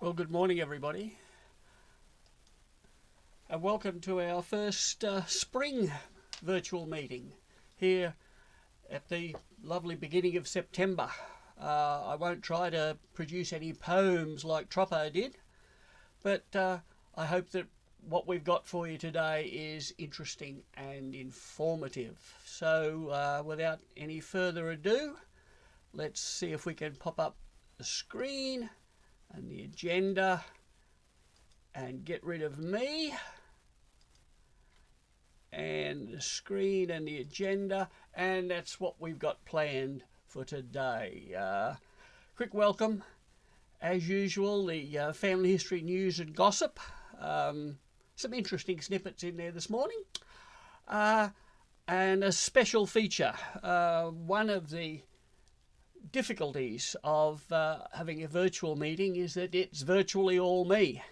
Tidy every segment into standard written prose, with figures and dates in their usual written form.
Well, good morning, everybody, and welcome to our first spring virtual meeting here at the lovely beginning of September. I won't try to produce any poems like Troppo did, but I hope that what we've got for you today is interesting and informative. So without any further ado, let's see if we can pop up the screen and the agenda and get rid of me and the screen and the agenda, and that's what we've got planned for today. Quick welcome, as usual, the family history news and gossip. Some interesting snippets in there this morning, and a special feature. One of the difficulties of having a virtual meeting is that it's virtually all me.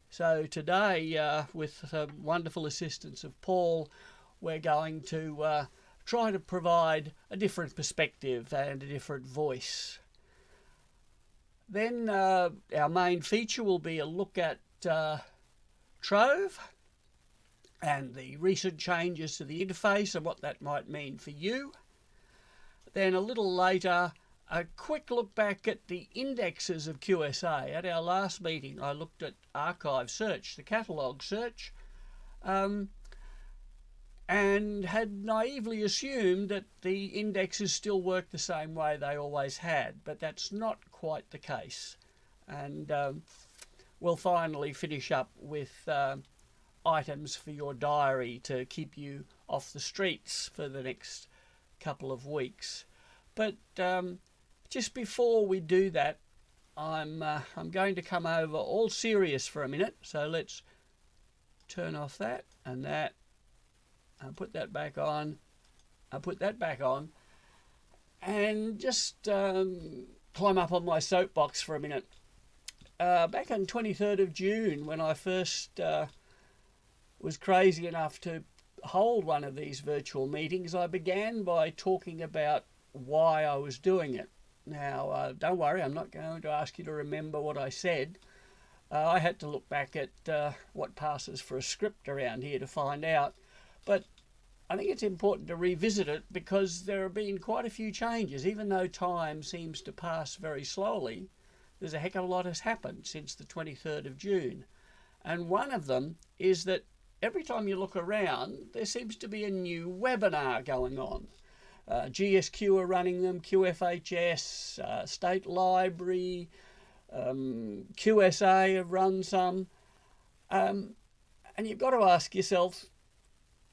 So today, with the wonderful assistance of Paul, we're going to try to provide a different perspective and a different voice. Then our main feature will be a look at Trove and the recent changes to the interface and what that might mean for you. Then a little later, a quick look back at the indexes of QSA. At our last meeting, I looked at archive search, the catalogue search, and had naively assumed that the indexes still work the same way they always had, but that's not quite the case. And we'll finally finish up with items for your diary to keep you off the streets for the next couple of weeks. But just before we do that, I'm going to come over all serious for a minute. So let's turn off that and that, and put that back on. I'll put that back on, and just climb up on my soapbox for a minute. Back on 23rd of June, when I first was crazy enough to hold one of these virtual meetings, I began by talking about why I was doing it. Now, don't worry, I'm not going to ask you to remember what I said. I had to look back at what passes for a script around here to find out. But I think it's important to revisit it because there have been quite a few changes. Even though time seems to pass very slowly, there's a heck of a lot has happened since the 23rd of June. And one of them is that every time you look around, there seems to be a new webinar going on. GSQ are running them, QFHS, State Library, QSA have run some. And you've got to ask yourself,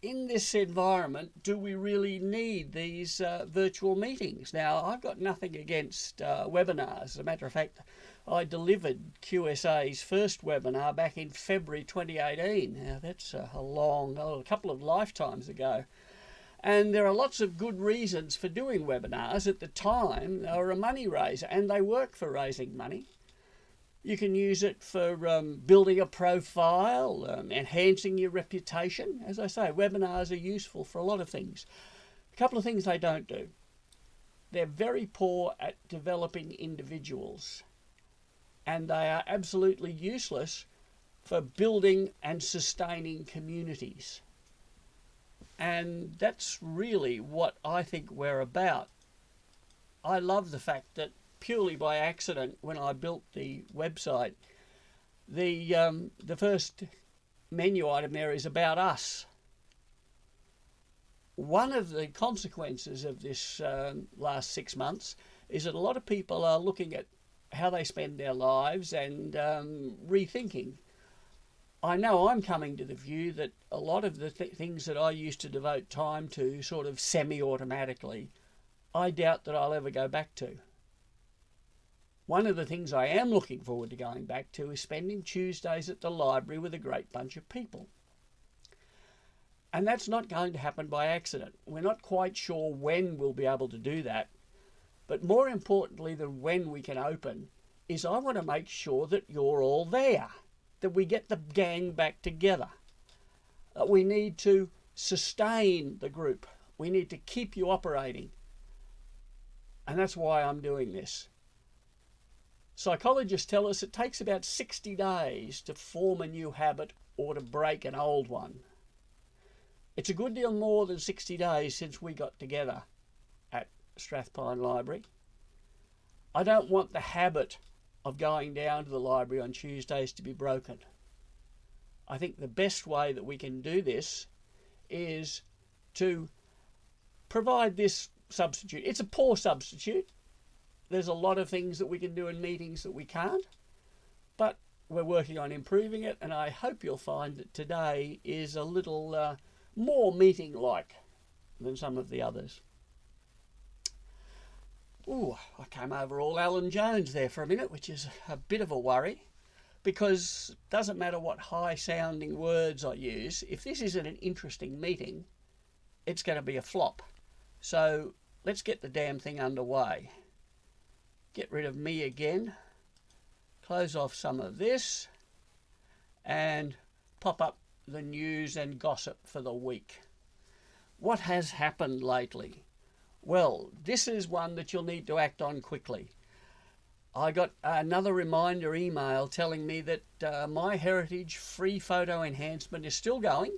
in this environment, do we really need these virtual meetings? Now, I've got nothing against webinars. As a matter of fact, I delivered QSA's first webinar back in February 2018. Now, that's a couple of lifetimes ago. And there are lots of good reasons for doing webinars. At the time, they were a money raiser, and they work for raising money. You can use it for building a profile, enhancing your reputation. As I say, webinars are useful for a lot of things. A couple of things they don't do. They're very poor at developing individuals, and they are absolutely useless for building and sustaining communities. And that's really what I think we're about. I love the fact that purely by accident, when I built the website, the first menu item there is about us. One of the consequences of this last 6 months is that a lot of people are looking at how they spend their lives and rethinking. I know I'm coming to the view that a lot of the things that I used to devote time to sort of semi-automatically, I doubt that I'll ever go back to. One of the things I am looking forward to going back to is spending Tuesdays at the library with a great bunch of people. And that's not going to happen by accident. We're not quite sure when we'll be able to do that. But more importantly than when we can open is I want to make sure that you're all there, that we get the gang back together. We need to sustain the group. We need to keep you operating. And that's why I'm doing this. Psychologists tell us it takes about 60 days to form a new habit or to break an old one. It's a good deal more than 60 days since we got together at Strathpine Library. I don't want the habit of going down to the library on Tuesdays to be broken. I think the best way that we can do this is to provide this substitute. It's a poor substitute. There's a lot of things that we can do in meetings that we can't, but we're working on improving it, and I hope you'll find that today is a little more meeting-like than some of the others. Ooh, I came over all Alan Jones there for a minute, which is a bit of a worry, because it doesn't matter what high-sounding words I use. If this isn't an interesting meeting, it's going to be a flop. So let's get the damn thing underway. Get rid of me again, close off some of this, and pop up the news and gossip for the week. What has happened lately? Well, this is one that you'll need to act on quickly. I got another reminder email telling me that MyHeritage free photo enhancement is still going,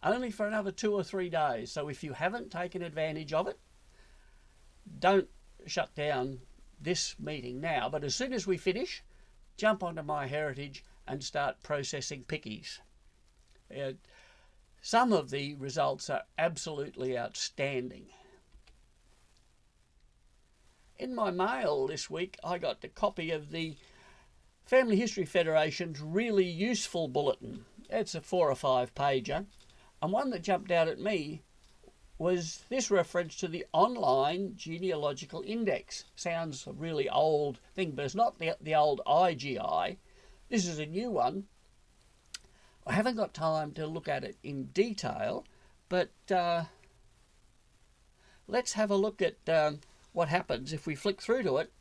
only for another 2 or 3 days. So if you haven't taken advantage of it, don't shut down this meeting now. But as soon as we finish, jump onto MyHeritage and start processing pickies. Some of the results are absolutely outstanding. In my mail this week, I got a copy of the Family History Federation's really useful bulletin. It's a 4 or 5 pager, and one that jumped out at me was this reference to the online genealogical index. Sounds a really old thing, but it's not the old IGI. This is a new one. I haven't got time to look at it in detail, but let's have a look at what happens if we flick through to it.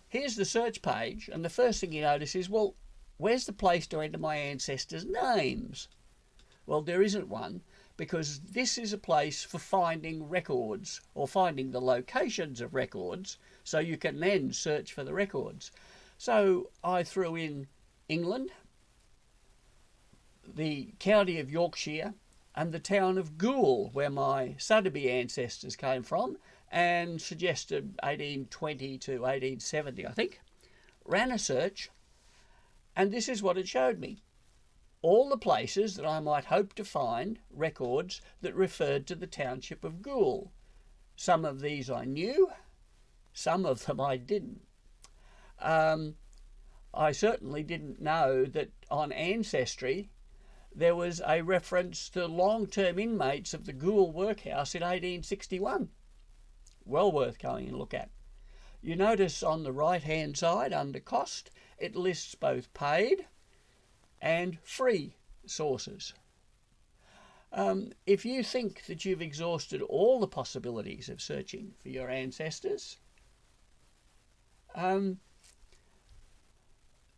Here's the search page, and the first thing you notice is, well, where's the place to enter my ancestors' names? Well, there isn't one, because this is a place for finding records, or finding the locations of records, so you can then search for the records. So I threw in England, the county of Yorkshire, and the town of Goole, where my Sotheby ancestors came from, and suggested 1820 to 1870, I think. Ran a search, and this is what it showed me. All the places that I might hope to find records that referred to the township of Goole. Some of these I knew, some of them I didn't. I certainly didn't know that on Ancestry there was a reference to long-term inmates of the Goole workhouse in 1861. Well worth going and look at. You notice on the right-hand side under cost, it lists both paid and free sources. If you think that you've exhausted all the possibilities of searching for your ancestors,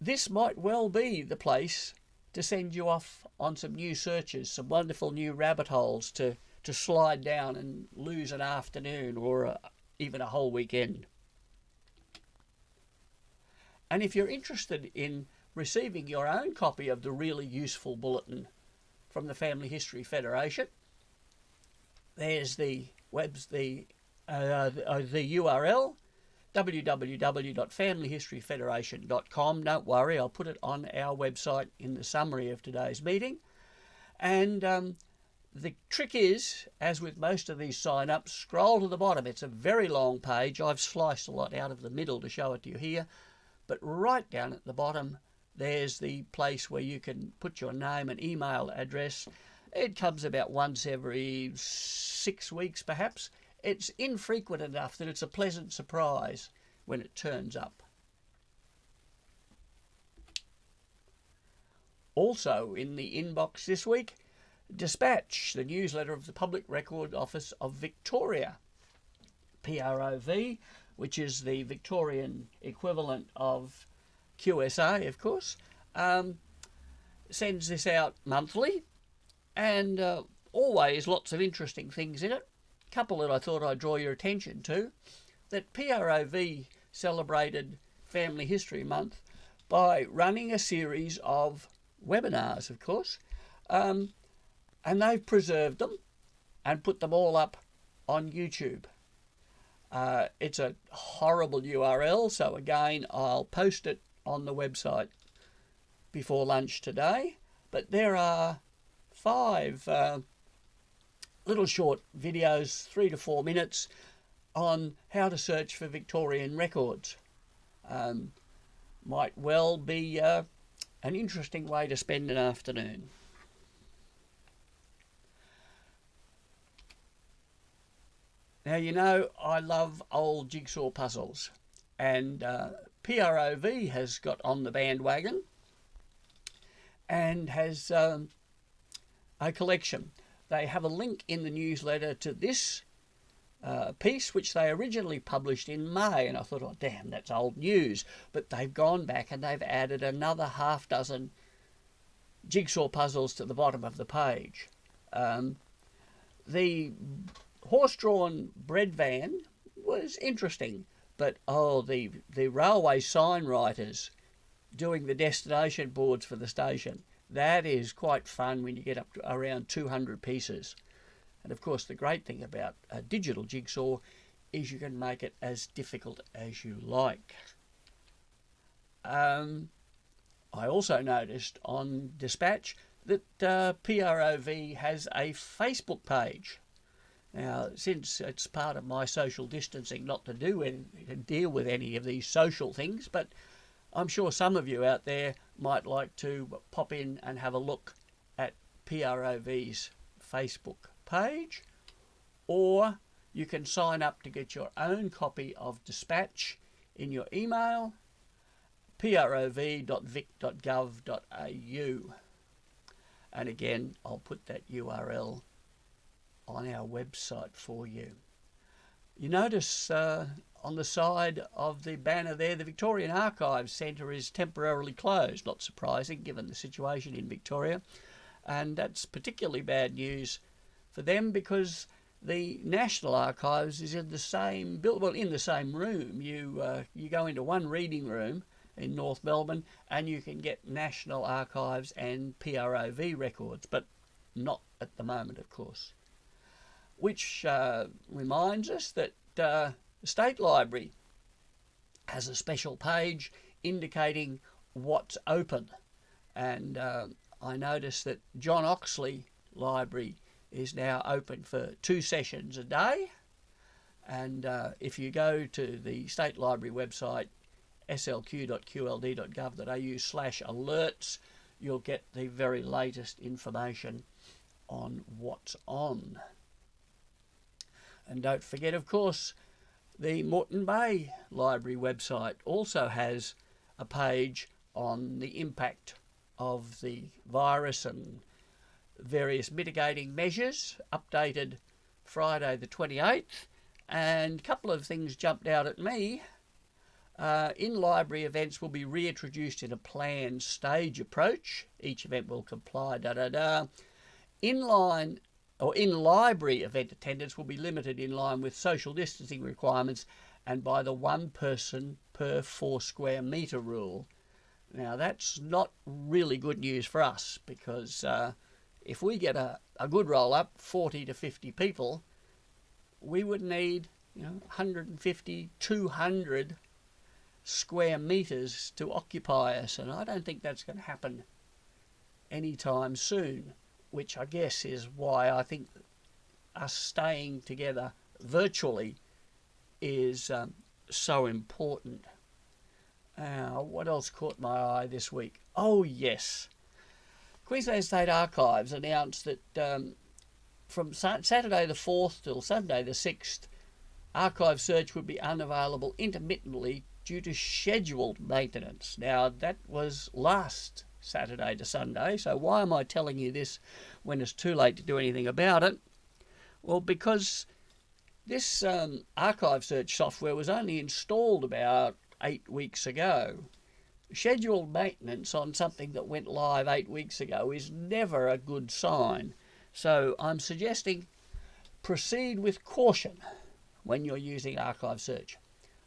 this might well be the place to send you off on some new searches, some wonderful new rabbit holes to slide down and lose an afternoon or even a whole weekend. And if you're interested in receiving your own copy of the really useful bulletin from the Family History Federation, there's the URL, www.familyhistoryfederation.com. Don't worry, I'll put it on our website in the summary of today's meeting. And the trick is, as with most of these sign-ups, scroll to the bottom. It's a very long page. I've sliced a lot out of the middle to show it to you here. But right down at the bottom, there's the place where you can put your name and email address. It comes about once every 6 weeks, perhaps. It's infrequent enough that it's a pleasant surprise when it turns up. Also in the inbox this week, Dispatch, the newsletter of the Public Record Office of Victoria, PROV, which is the Victorian equivalent of QSA, of course, sends this out monthly, and always lots of interesting things in it. A couple that I thought I'd draw your attention to, that PROV celebrated Family History Month by running a series of webinars, of course, and they've preserved them and put them all up on YouTube. It's a horrible URL, so again, I'll post it on the website before lunch today. But there are 5 little short videos, 3 to 4 minutes, on how to search for Victorian records. Might well be an interesting way to spend an afternoon. Now, you know, I love old jigsaw puzzles, and PROV has got on the bandwagon and has a collection. They have a link in the newsletter to this piece, which they originally published in May, and I thought, oh damn, that's old news. But they've gone back and they've added another half dozen jigsaw puzzles to the bottom of the page. The horse-drawn bread van was interesting, but the railway sign writers doing the destination boards for the station, that is quite fun when you get up to around 200 pieces. And of course, the great thing about a digital jigsaw is you can make it as difficult as you like. I also noticed on Dispatch that PROV has a Facebook page. Now, since it's part of my social distancing not to deal with any of these social things, but I'm sure some of you out there might like to pop in and have a look at PROV's Facebook page, or you can sign up to get your own copy of Dispatch in your email, prov.vic.gov.au. And again, I'll put that URL on our website for you. You notice on the side of the banner there, the Victorian Archives Centre is temporarily closed. Not surprising given the situation in Victoria, and that's particularly bad news for them because the National Archives is in the same in the same room. You go into one reading room in North Melbourne and you can get National Archives and PROV records, but not at the moment, of course. Which reminds us that the State Library has a special page indicating what's open. And I noticed that John Oxley Library is now open for 2 sessions a day. And if you go to the State Library website, slq.qld.gov.au/alerts, you'll get the very latest information on what's on. And don't forget, of course, the Moreton Bay Library website also has a page on the impact of the virus and various mitigating measures, updated Friday the 28th. And a couple of things jumped out at me. In-library events will be reintroduced in a planned stage approach. Each event will comply, In-library event attendance will be limited in line with social distancing requirements and by the 1 person per 4 square metre rule. Now, that's not really good news for us because if we get a good roll-up, 40 to 50 people, we would need 150, 200 square metres to occupy us, and I don't think that's going to happen anytime soon, which I guess is why I think us staying together virtually is so important. What else caught my eye this week? Oh yes, Queensland State Archives announced that from Saturday the 4th till Sunday the 6th, archive search would be unavailable intermittently due to scheduled maintenance. Now, that was last Saturday to Sunday, so why am I telling you this when it's too late to do anything about it? Well, because this archive search software was only installed about 8 weeks ago. Scheduled maintenance on something that went live 8 weeks ago is never a good sign. So I'm suggesting proceed with caution when you're using archive search.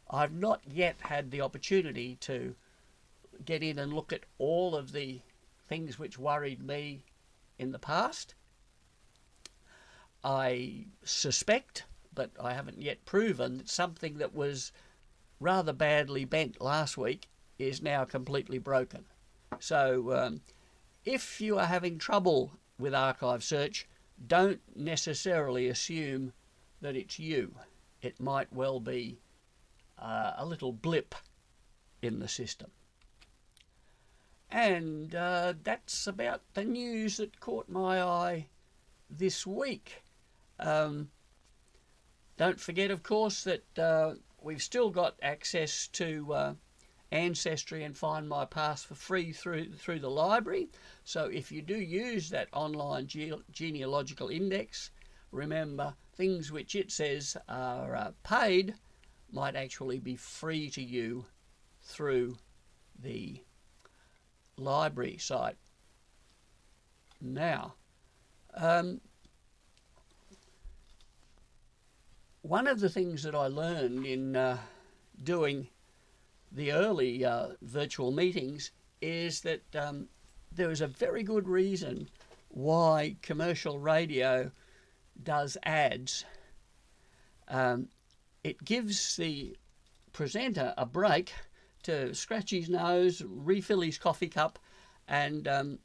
I've not yet had the opportunity to get in and look at all of the things which worried me in the past. I suspect, but I haven't yet proven, that something that was rather badly bent last week is now completely broken. So if you are having trouble with archive search, don't necessarily assume that it's you. It might well be a little blip in the system. And that's about the news that caught my eye this week. Don't forget, of course, that we've still got access to Ancestry and Find My Past for free through the library. So if you do use that online genealogical index, remember, things which it says are paid might actually be free to you through the library site. Now, one of the things that I learned in doing the early virtual meetings is that there is a very good reason why commercial radio does ads. It gives the presenter a break to scratch his nose, refill his coffee cup, and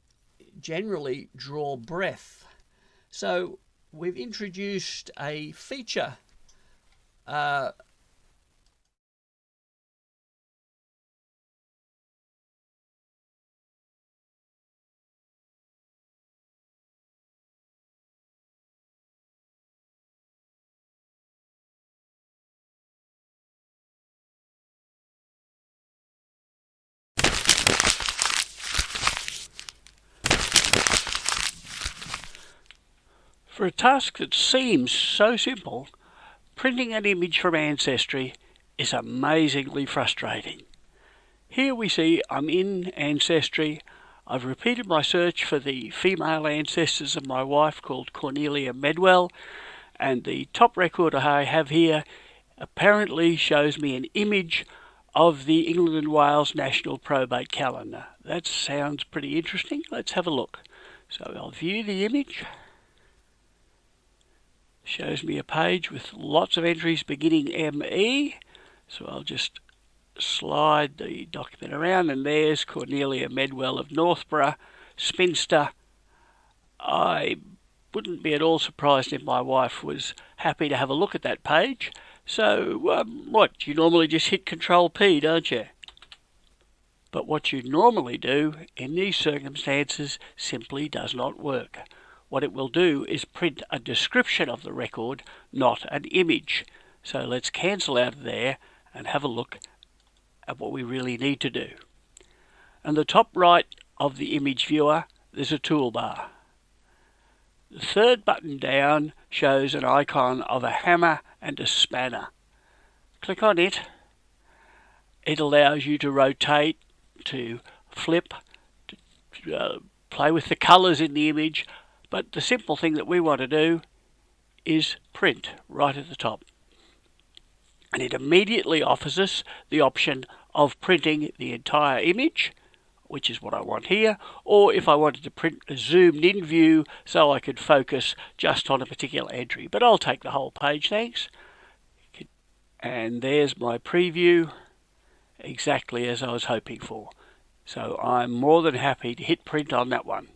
generally draw breath. So we've introduced a feature for a task that seems so simple. Printing an image from Ancestry is amazingly frustrating. Here we see I'm in Ancestry. I've repeated my search for the female ancestors of my wife, called Cornelia Medwell, and the top record I have here apparently shows me an image of the England and Wales National Probate Calendar. That sounds pretty interesting. Let's have a look. So I'll view the image. Shows me a page with lots of entries beginning ME. So I'll just slide the document around, and there's Cornelia Medwell of Northborough, spinster. I wouldn't be at all surprised if my wife was happy to have a look at that page. So what, you normally just hit Control P, don't you? But what you normally do in these circumstances simply does not work. What it will do is print a description of the record, not an image. So let's cancel out of there and have a look at what we really need to do. On the top right of the image viewer, there's a toolbar. The third button down shows an icon of a hammer and a spanner. Click on it. It allows you to rotate, to flip, to play with the colours in the image. But the simple thing that we want to do is print right at the top. And it immediately offers us the option of printing the entire image, which is what I want here, or if I wanted to print a zoomed in view so I could focus just on a particular entry. But I'll take the whole page, thanks. And there's my preview, exactly as I was hoping for. So I'm more than happy to hit print on that one.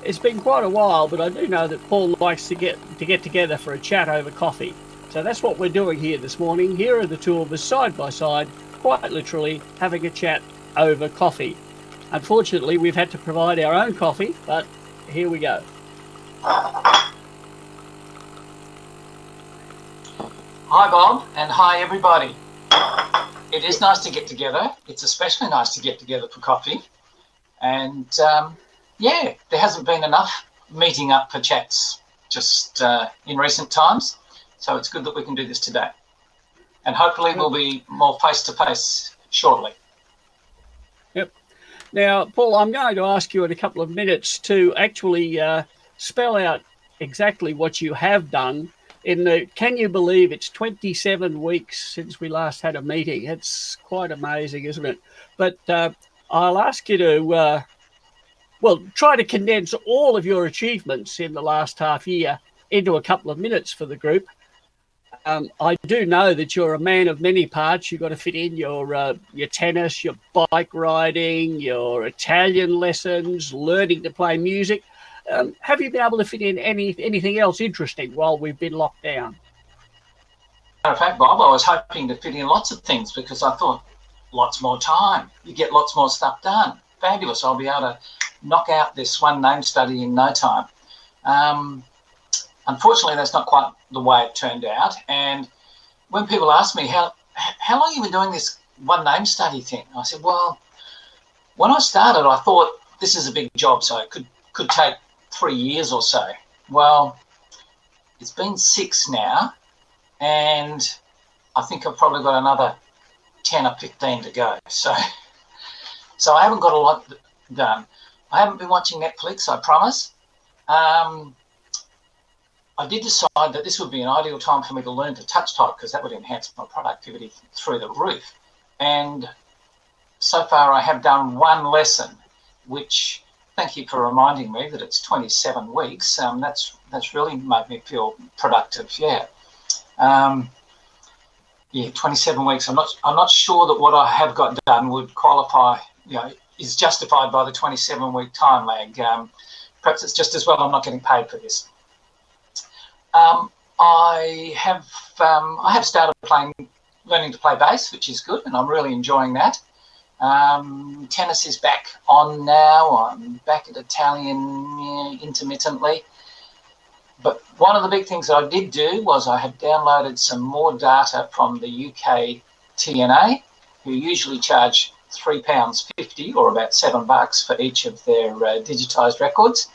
It's been quite a while, but I do know that Paul likes to get together for a chat over coffee. So that's what we're doing here this morning. Here are the two of us side by side, quite literally having a chat over coffee. Unfortunately, we've had to provide our own coffee, but here we go. Hi Bob, and hi everybody. It is nice to get together. It's especially nice to get together for coffee. And yeah, there hasn't been enough meeting up for chats just in recent times. So it's good that we can do this today. And hopefully we'll be more face-to-face shortly. Yep. Now, Paul, I'm going to ask you in a couple of minutes to actually spell out exactly what you have done. Can you believe it's 27 weeks since we last had a meeting? It's quite amazing, isn't it? But I'll ask you to, try to condense all of your achievements in the last half year into a couple of minutes for the group. I do know that you're a man of many parts. You've got to fit in your tennis, your bike riding, your Italian lessons, learning to play music. Have you been able to fit in anything else interesting while we've been locked down? Matter of fact, Bob, I was hoping to fit in lots of things because I thought lots more time. You get lots more stuff done. Fabulous. I'll be able to knock out this one name study in no time. Unfortunately, that's not quite the way it turned out. And when people ask me, how long have you been doing this one name study thing? I said, well, when I started, I thought this is a big job, so it could take 3 years or so. Well, it's been 6 now, and I think I've probably got another 10 or 15 to go. So I haven't got a lot done. I haven't been watching Netflix, I promise. I did decide that this would be an ideal time for me to learn to touch type because that would enhance my productivity through the roof. And so far I have done one lesson, which, thank you for reminding me that it's 27 weeks. That's really made me feel productive, yeah. 27 weeks. I'm not sure that what I have got done would qualify, is justified by the 27-week time lag. Perhaps it's just as well I'm not getting paid for this. I have started learning to play bass, which is good, and I'm really enjoying that. Tennis is back on now. I'm back at Italian intermittently. But one of the big things that I did do was I have downloaded some more data from the UK TNA, who usually charge £3.50 or about $7 for each of their digitised records.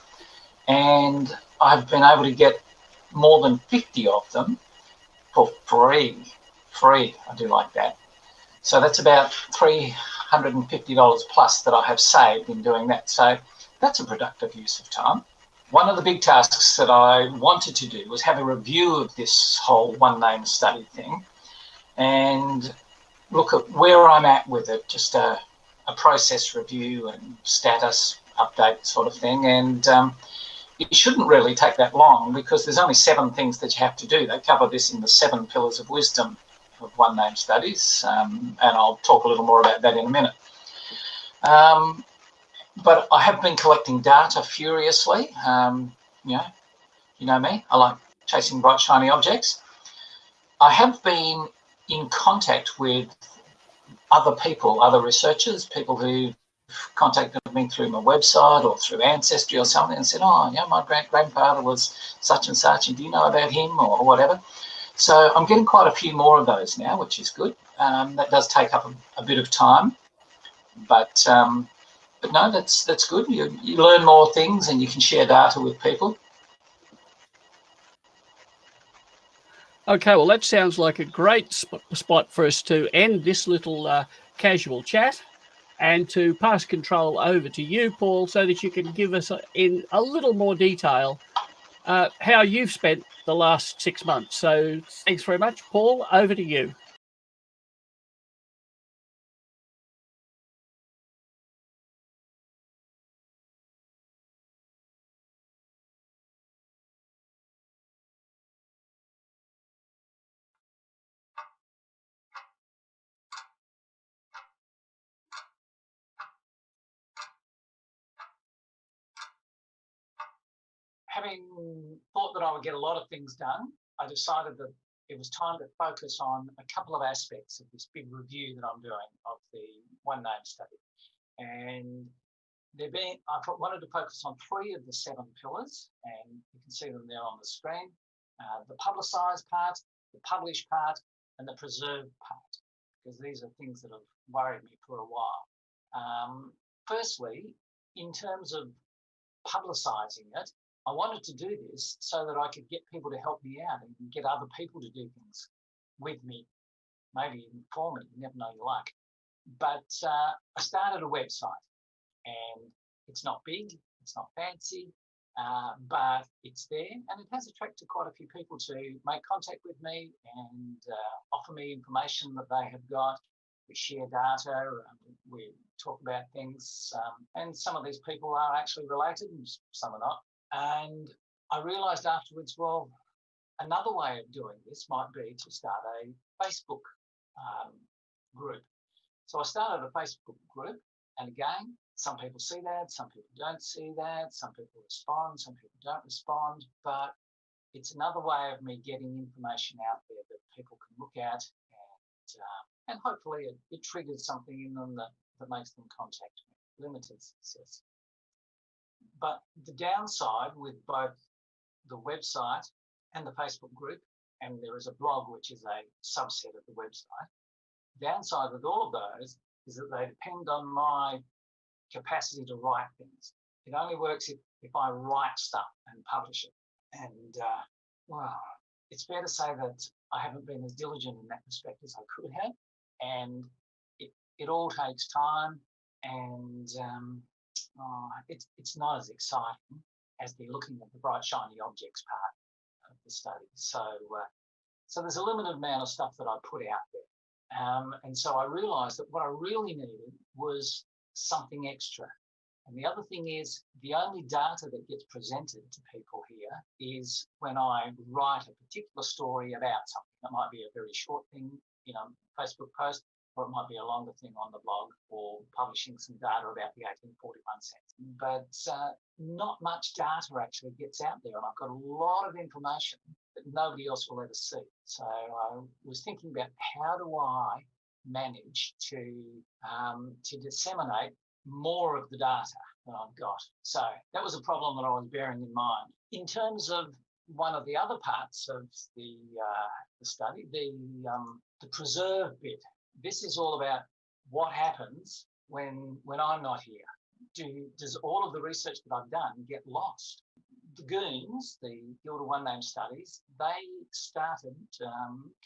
And I've been able to get more than 50 of them for free. I do like that. So that's about $350 plus that I have saved in doing that. So that's a productive use of time. One of the big tasks that I wanted to do was have a review of this whole one name study thing and look at where I'm at with it, just a process review and status update sort of thing. And it shouldn't really take that long because there's only 7 things that you have to do. They cover this in the 7 pillars of wisdom of one name studies, and I'll talk a little more about that in a minute. But I have been collecting data furiously. You know me, I like chasing bright, shiny objects. I have been in contact with other people, other researchers, people who contacted me through my website or through Ancestry or something and said, oh, my great-grandfather was such and such, and do you know about him or whatever? So I'm getting quite a few more of those now, which is good. That does take up a bit of time, but no, that's good. You learn more things and you can share data with people. Okay, well, that sounds like a great spot for us to end this little casual chat and to pass control over to you, Paul, so that you can give us in a little more detail how you've spent the last 6 months. So thanks very much, Paul. Over to you. Having thought that I would get a lot of things done, I decided that it was time to focus on a couple of aspects of this big review that I'm doing of the one name study. And I wanted to focus on 3 of the 7 pillars, and you can see them there on the screen. The publicised part, the published part, and the preserved part, because these are things that have worried me for a while. Firstly, in terms of publicising it, I wanted to do this so that I could get people to help me out and get other people to do things with me, maybe even for me. You never know your luck. But I started a website, and it's not big, it's not fancy, but it's there, and it has attracted quite a few people to make contact with me and offer me information that they have got. We share data, we talk about things, and some of these people are actually related and some are not. And I realised afterwards, well, another way of doing this might be to start a Facebook group. So I started a Facebook group, and again, some people see that, some people don't see that, some people respond, some people don't respond, but it's another way of me getting information out there that people can look at, and hopefully it triggers something in them that makes them contact me. Limited success. But the downside with both the website and the Facebook group, and there is a blog which is a subset of the website, downside with all of those is that they depend on my capacity to write things. It only works if I write stuff and publish it. And, well, it's fair to say that I haven't been as diligent in that respect as I could have. And it all takes time, and it's not as exciting as the looking at the bright, shiny objects part of the study. So there's a limited amount of stuff that I put out there. And so I realised that what I really needed was something extra. And the other thing is, the only data that gets presented to people here is when I write a particular story about something. It might be a very short thing, Facebook post, or it might be a longer thing on the blog, or publishing some data about the 1841 census. But not much data actually gets out there, and I've got a lot of information that nobody else will ever see. So I was thinking about, how do I manage to disseminate more of the data that I've got? So that was a problem that I was bearing in mind. In terms of one of the other parts of the study, the preserve bit. This is all about what happens when I'm not here. Does all of the research that I've done get lost? The Goons, the Guild of One Name Studies, they started a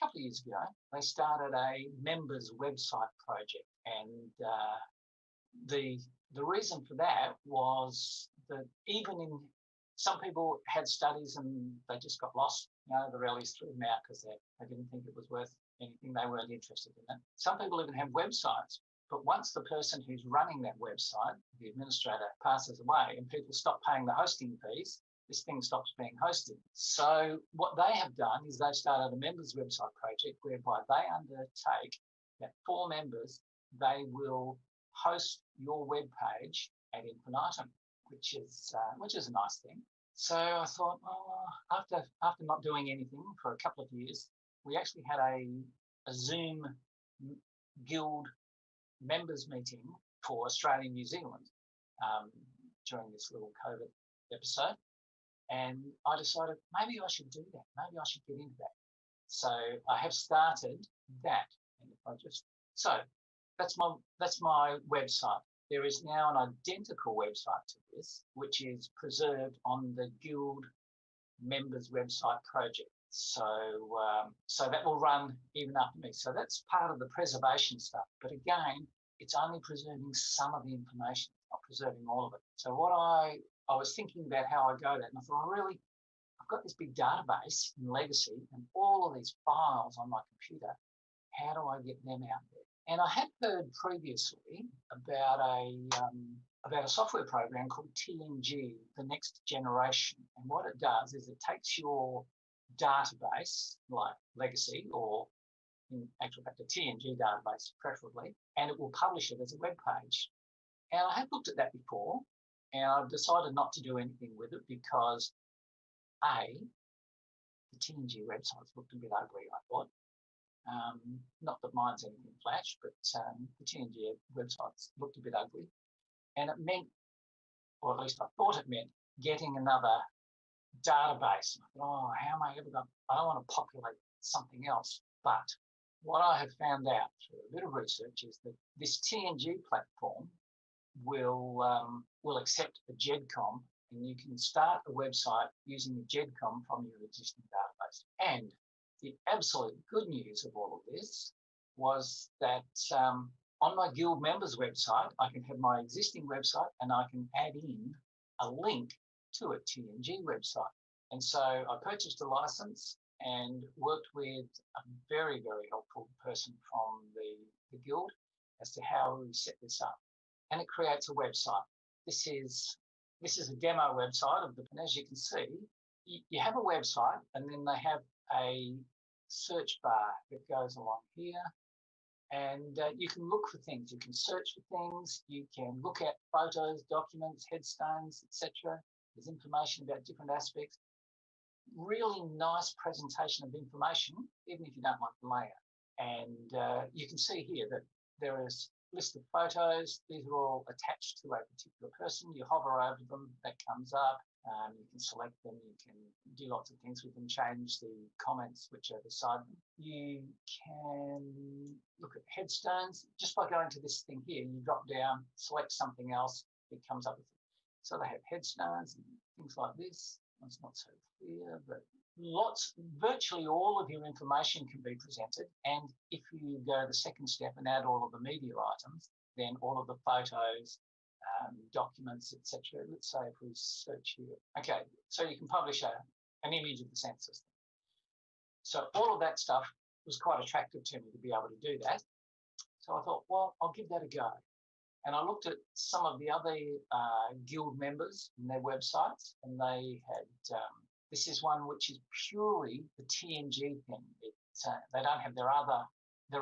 couple of years ago. They started a members website project, and the reason for that was that even in some people had studies and they just got lost. The rallies threw them out because they didn't think it was worth anything. They weren't interested in it. Some people even have websites, but once the person who's running that website, the administrator, passes away and people stop paying the hosting fees, this thing stops being hosted. So what they have done is they've started a members website project whereby they undertake that for members, they will host your web page ad infinitum, which is a nice thing. So I thought, after not doing anything for a couple of years, we actually had a Zoom guild members meeting for Australia and New Zealand during this little COVID episode. And I decided maybe I should do that. Maybe I should get into that. So I have started that. And if I just, so that's my website. There is now an identical website to this, which is preserved on the Guild members website project. So that will run even after me. So that's part of the preservation stuff. But again, it's only preserving some of the information, not preserving all of it. So what I was thinking about how I go that, and I thought, I've got this big database in Legacy and all of these files on my computer. How do I get them out there? And I had heard previously about a software program called TNG, the Next Generation. And what it does is it takes your database, like Legacy, or in actual fact a TNG database preferably, and it will publish it as a web page. And I had looked at that before, and I've decided not to do anything with it because, the TNG websites looked a bit ugly, I thought. Not that mine's anything flash, but the TNG websites looked a bit ugly. And it meant, or at least I thought it meant, getting another database. And I thought, how am I ever going to, I don't want to populate something else. But what I have found out through a bit of research is that this TNG platform will accept a GEDCOM, and you can start a website using the GEDCOM from your existing database. And the absolute good news of all of this was that On my guild members website, I can have my existing website and I can add in a link to a TNG website. And so I purchased a license and worked with a very, very helpful person from the guild as to how we set this up. And it creates a website. This is a demo website of and as you can see, you have a website and then they have a search bar that goes along here. And you can look for things. You can search for things. You can look at photos, documents, headstones, etc. There's information about different aspects. Really nice presentation of information, even if you don't like the layout. And you can see here that there is a list of photos. These are all attached to a particular person. You hover over them, that comes up. You can select them, you can do lots of things with them, change the comments which are beside them. You can look at headstones. Just by going to this thing here, you drop down, select something else, it comes up with it. So they have headstones and things like this. It's not so clear, but virtually all of your information can be presented. And if you go the second step and add all of the media items, then all of the photos, documents, etc. Let's say if we search here. Okay, so you can publish an image of the census. So all of that stuff was quite attractive to me to be able to do that. So I thought, well, I'll give that a go. And I looked at some of the other guild members and their websites, and they had, this is one which is purely the TNG thing. They don't have their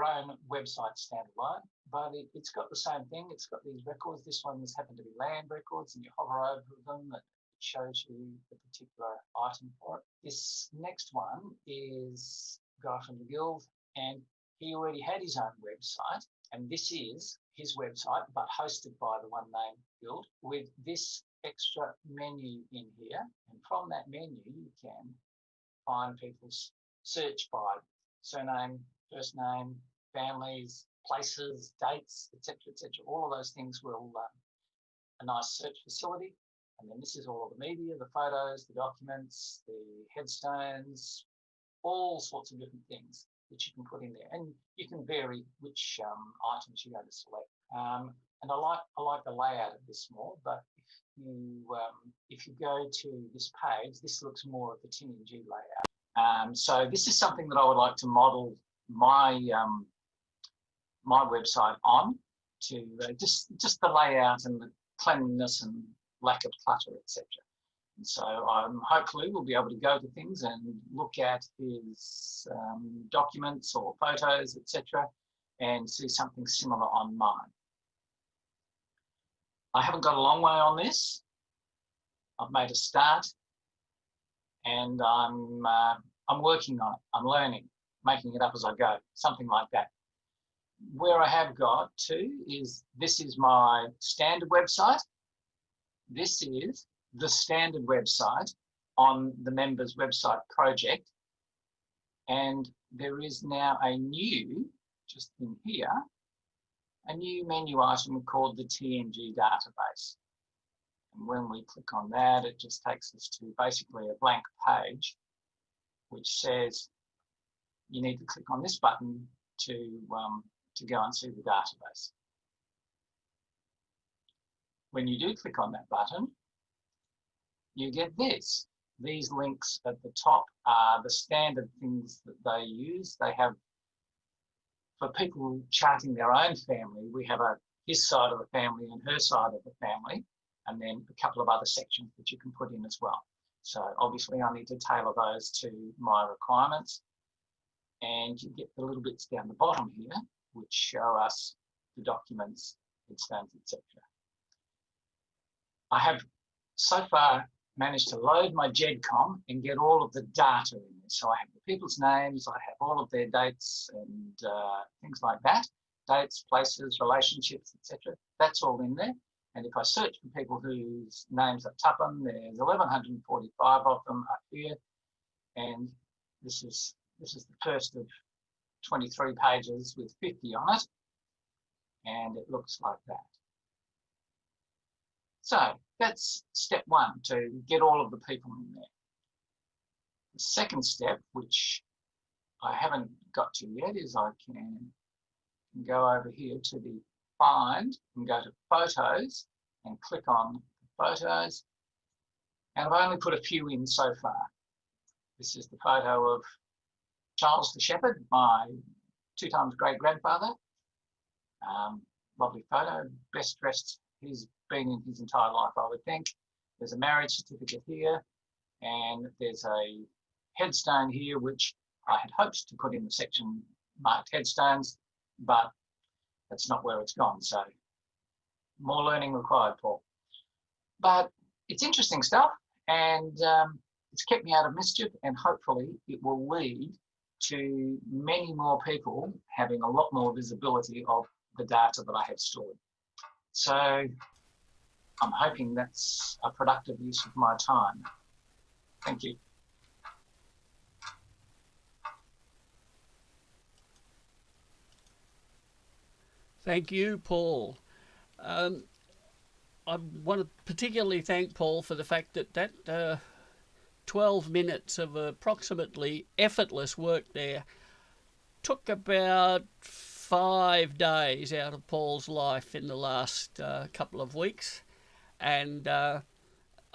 own website standalone, but it's got the same thing. It's got these records. This one has happened to be land records, and you hover over them and it shows you the particular item for it. This next one is a guy from the guild, and he already had his own website, and this is his website, but hosted by the one named guild with this extra menu in here. And from that menu, you can find people's search by surname, first name, families, places, dates, etc., etc. All of those things will a nice search facility. And then this is all of the media, the photos, the documents, the headstones, all sorts of different things that you can put in there. And you can vary which items you're going to select. And I like the layout of this more, but if you go to this page, this looks more of the TNG layout. So this is something that I would like to model my my website on, to just the layout and the cleanliness and lack of clutter, etc. And so hopefully we'll be able to go to things and look at his documents or photos, etc., and see something similar on mine. I haven't got a long way on this. I've made a start, and I'm working on it. I'm learning, making it up as I go, something like that. Where I have got to is, this is my standard website. This is the standard website on the members website project. And there is now a new, just in here, a new menu item called the TNG Database. And when we click on that, it just takes us to basically a blank page, which says you need to click on this button to go and see the database. When you do click on that button, you get this. These links at the top are the standard things that they use. They have, for people charting their own family, we have his side of the family and her side of the family, and then a couple of other sections that you can put in as well. So obviously I need to tailor those to my requirements. And you get the little bits down the bottom here, which show us the documents, headstones, etc. I have so far managed to load my GEDCOM and get all of the data in there. So I have the people's names, I have all of their dates and things like that, dates, places, relationships, etc. That's all in there. And if I search for people whose names are Tuppen, there's 1,145 of them up here. And this is the first of 23 pages with 50 on it. And it looks like that. So that's step one, to get all of the people in there. The second step, which I haven't got to yet, is I can and go over here to the Find and go to Photos and click on Photos. And I've only put a few in so far. This is the photo of Charles the Shepherd, my 2 times great-grandfather. Lovely photo, best dressed he's been in his entire life, I would think. There's a marriage certificate here, and there's a headstone here, which I had hoped to put in the section marked headstones, but that's not where it's gone. So more learning required, Paul. But it's interesting stuff, and it's kept me out of mischief, and hopefully it will lead to many more people having a lot more visibility of the data that I have stored. So I'm hoping that's a productive use of my time. Thank you. Thank you, Paul. I want to particularly thank Paul for the fact that 12 minutes of approximately effortless work there took about 5 days out of Paul's life in the last couple of weeks, and I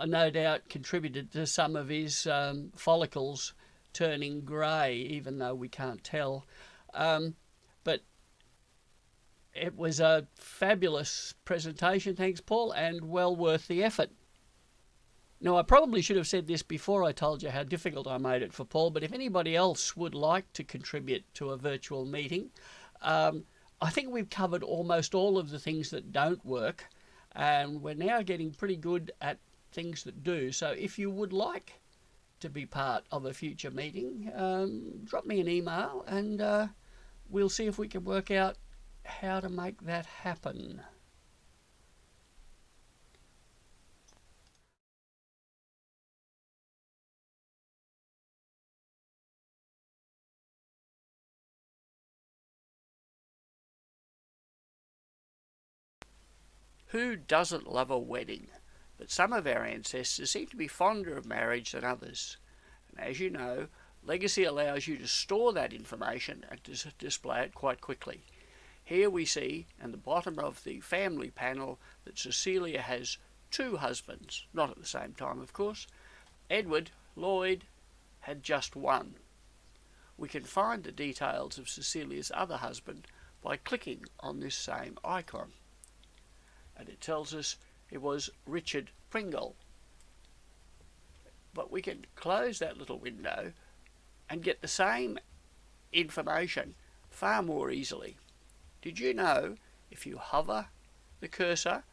no doubt contributed to some of his follicles turning grey, even though we can't tell. But it was a fabulous presentation, thanks Paul, and well worth the effort. Now, I probably should have said this before I told you how difficult I made it for Paul, but if anybody else would like to contribute to a virtual meeting, I think we've covered almost all of the things that don't work, and we're now getting pretty good at things that do. So if you would like to be part of a future meeting, drop me an email and we'll see if we can work out how to make that happen. Who doesn't love a wedding? But some of our ancestors seem to be fonder of marriage than others. And as you know, legacy allows you to store that information and to display it quite quickly. Here we see in the bottom of the family panel that Cecilia has 2 husbands, not at the same time of course. Edward Lloyd had just 1. We can find the details of Cecilia's other husband by clicking on this same icon. And it tells us it was Richard Pringle. But we can close that little window and get the same information far more easily. Did you know if you hover the cursor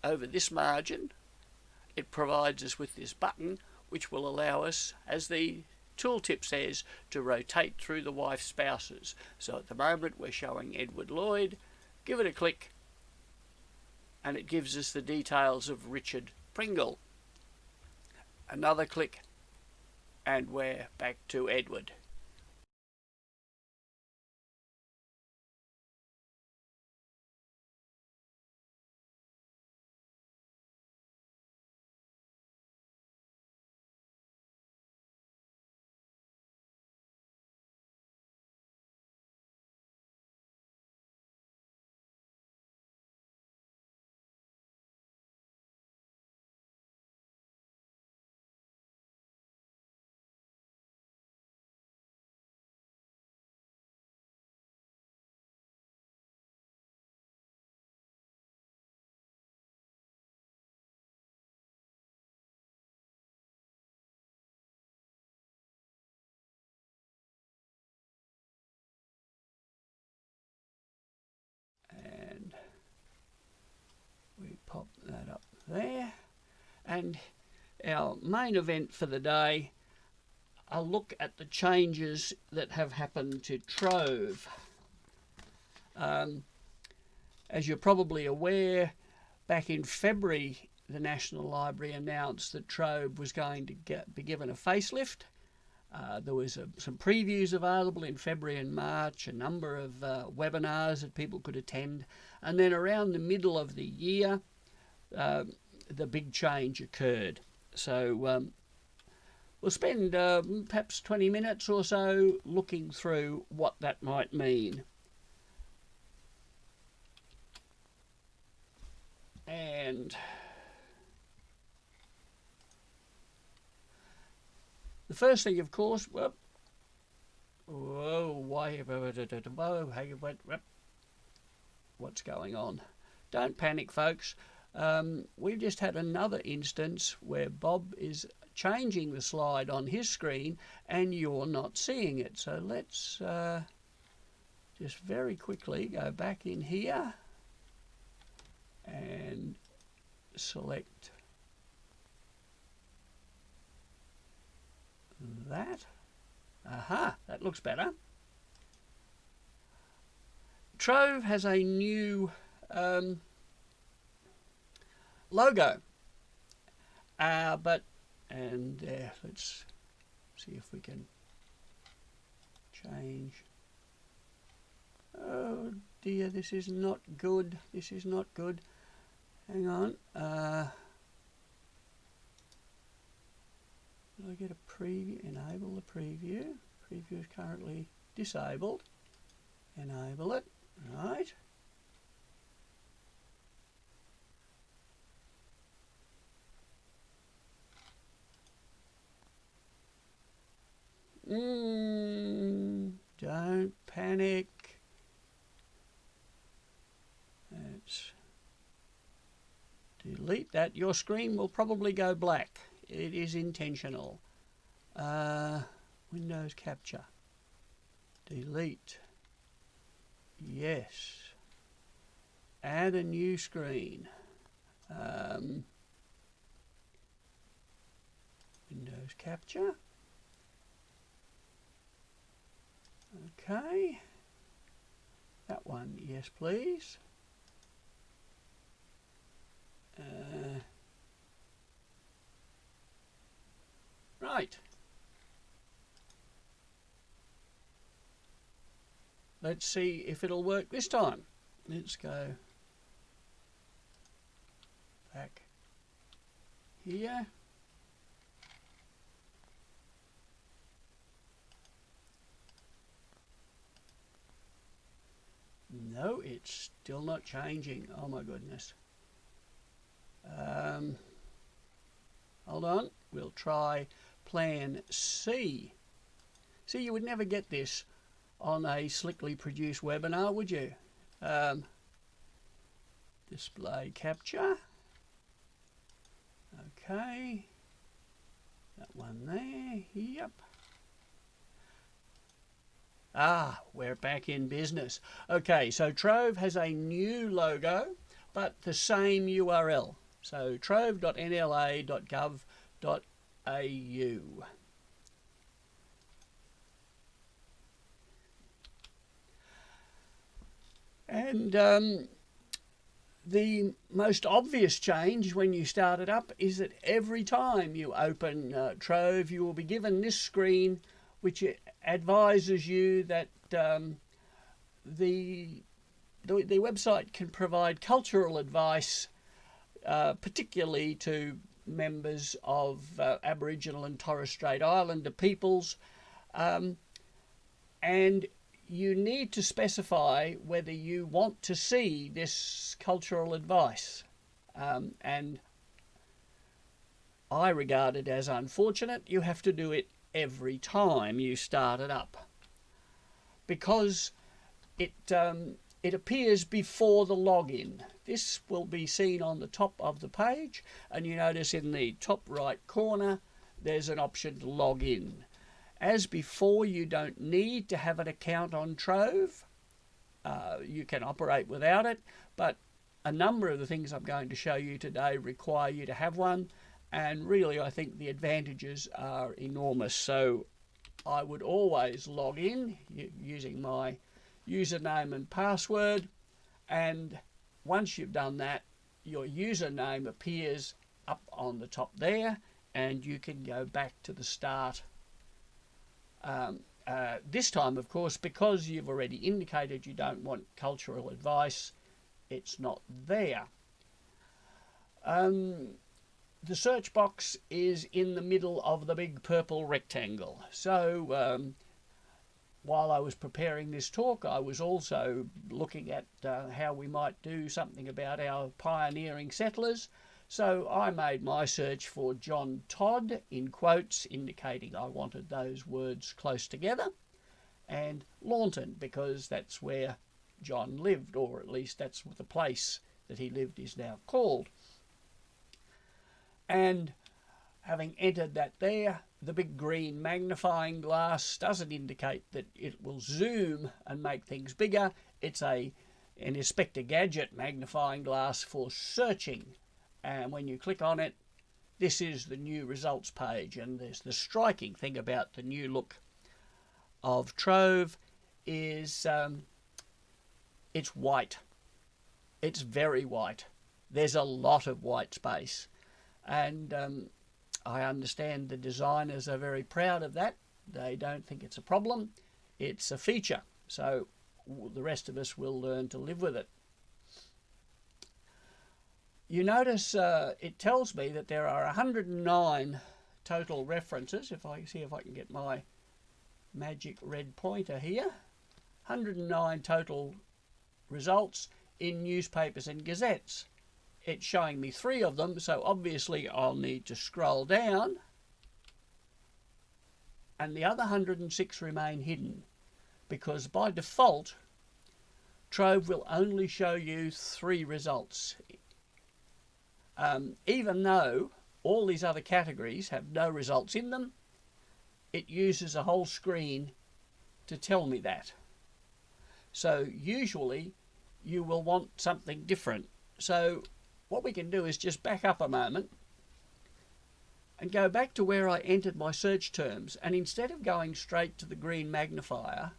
over this margin, it provides us with this button which will allow us, as the tooltip says, to rotate through the wife's spouses. So at the moment we're showing Edward Lloyd. Give it a click and it gives us the details of Richard Pringle. Another click and we're back to Edward. And we pop that up there. And our main event for the day, a look at the changes that have happened to Trove. As you're probably aware, back in February, the National Library announced that Trove was going to be given a facelift. There was some previews available in February and March, a number of webinars that people could attend, and then around the middle of the year, the big change occurred. So we'll spend perhaps 20 minutes or so looking through what that might mean. And the first thing, of course, what's going on? Don't panic, folks. We've just had another instance where Bob is changing the slide on his screen and you're not seeing it. So let's just very quickly go back in here and select that. Aha, that looks better. Trove has a new logo, let's see if we can change. Oh dear, this is not good. This is not good. Hang on. Did I get a preview? Enable the preview. Preview is currently disabled. Enable it. Right. Don't panic. Let's delete that. Your screen will probably go black. It is intentional. Windows capture. Delete. Yes. Add a new screen. Windows capture. Okay. That one, yes please. Right. Let's see if it'll work this time. Let's go back here. No, it's still not changing. Oh my goodness. Hold on. We'll try plan C. See, you would never get this on a slickly produced webinar, would you? Display capture. Okay. That one there. Yep. Ah, we're back in business. Okay, so Trove has a new logo, but the same URL. So trove.nla.gov.au. And the most obvious change when you start it up is that every time you open Trove, you will be given this screen which advises you that the website can provide cultural advice, particularly to members of Aboriginal and Torres Strait Islander peoples, and you need to specify whether you want to see this cultural advice. And I regard it as unfortunate. You have to do it every time you start it up, because it appears before the login. This will be seen on the top of the page, and you notice in the top right corner there's an option to log in. As before, you don't need to have an account on Trove. You can operate without it, but a number of the things I'm going to show you today require you to have one, and really I think the advantages are enormous. So I would always log in using my username and password, and once you've done that, your username appears up on the top there, and you can go back to the start. This time, of course, because you've already indicated you don't want cultural advice, it's not there. The search box is in the middle of the big purple rectangle. So while I was preparing this talk, I was also looking at how we might do something about our pioneering settlers. So I made my search for John Todd, in quotes, indicating I wanted those words close together, and Launton, because that's where John lived, or at least that's what the place that he lived is now called. And having entered that there, the big green magnifying glass doesn't indicate that it will zoom and make things bigger. It's an Inspector Gadget magnifying glass for searching. And when you click on it, this is the new results page. And there's the striking thing about the new look of Trove is it's white. It's very white. There's a lot of white space. And I understand the designers are very proud of that. They don't think it's a problem. It's a feature. So the rest of us will learn to live with it. You notice it tells me that there are 109 total references. If I see if I can get my magic red pointer here. 109 total results in newspapers and gazettes. It's showing me 3 of them, so obviously I'll need to scroll down, and the other 106 remain hidden, because by default Trove will only show you 3 results, even though all these other categories have no results in them. It uses a whole screen to tell me that. So usually you will want something different. So what we can do is just back up a moment and go back to where I entered my search terms, and instead of going straight to the green magnifier,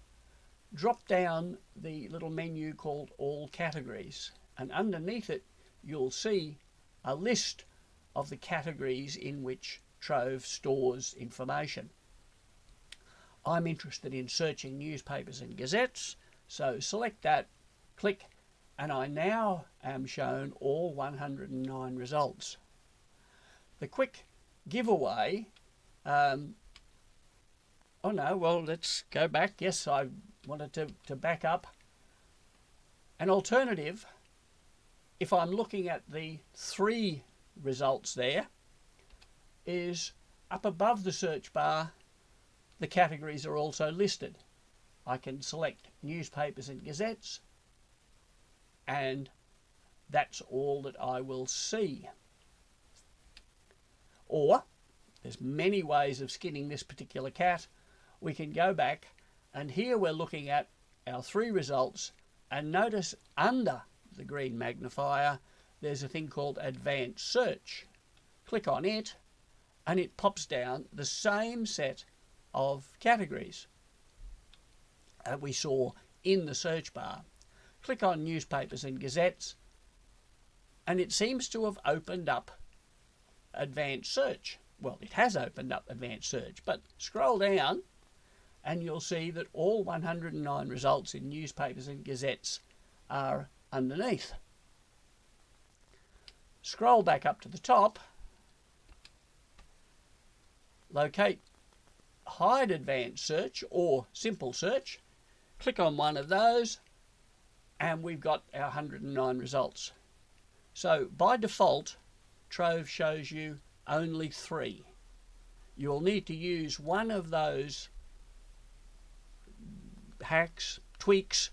drop down the little menu called All Categories, and underneath it you'll see a list of the categories in which Trove stores information. I'm interested in searching newspapers and gazettes, so select that, click, and I now am shown all 109 results. The quick giveaway, oh no, well, let's go back. Yes, I wanted to back up. An alternative, if I'm looking at the 3 results there, is up above the search bar, the categories are also listed. I can select newspapers and gazettes, and that's all that I will see. Or, there's many ways of skinning this particular cat. We can go back, and here we're looking at our 3 results, and notice under the green magnifier there's a thing called Advanced Search. Click on it, and it pops down the same set of categories that we saw in the search bar. Click on newspapers and gazettes, and it seems to have opened up Advanced Search. Well, it has opened up Advanced Search, but scroll down and you'll see that all 109 results in newspapers and gazettes are underneath. Scroll back up to the top, locate Hide Advanced Search or Simple Search, click on one of those, and we've got our 109 results. So by default, Trove shows you only 3. You'll need to use one of those hacks, tweaks,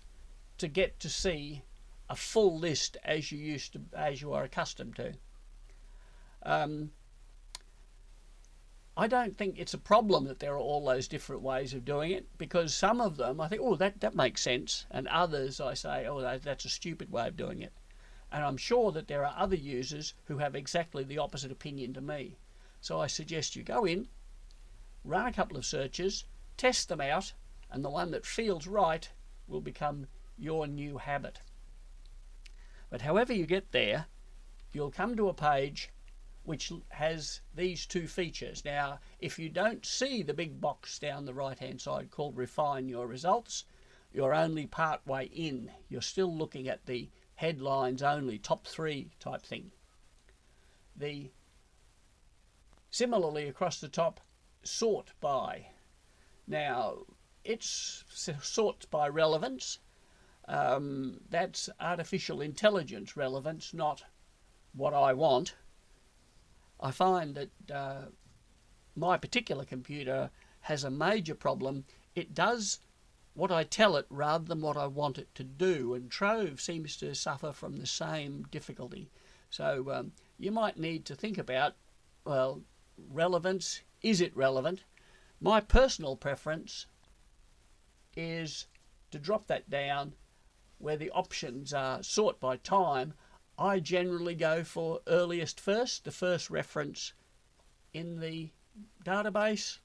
to get to see a full list as you are accustomed to. I don't think it's a problem that there are all those different ways of doing it, because some of them I think, oh, that makes sense, and others I say, oh, that's a stupid way of doing it. And I'm sure that there are other users who have exactly the opposite opinion to me. So I suggest you go in, run a couple of searches, test them out, and the one that feels right will become your new habit. But however you get there, you'll come to a page which has these 2 features. Now, if you don't see the big box down the right hand side called Refine Your Results, you're only part way in. You're still looking at the headlines only, top 3 type thing. Similarly across the top, Sort By. Now, it sorts by relevance. That's artificial intelligence relevance, not what I want. I find that my particular computer has a major problem. It does what I tell it rather than what I want it to do, and Trove seems to suffer from the same difficulty. So you might need to think about, well, relevance. Is it relevant? My personal preference is to drop that down where the options are sort by time. I generally go for earliest first, the first reference in the database.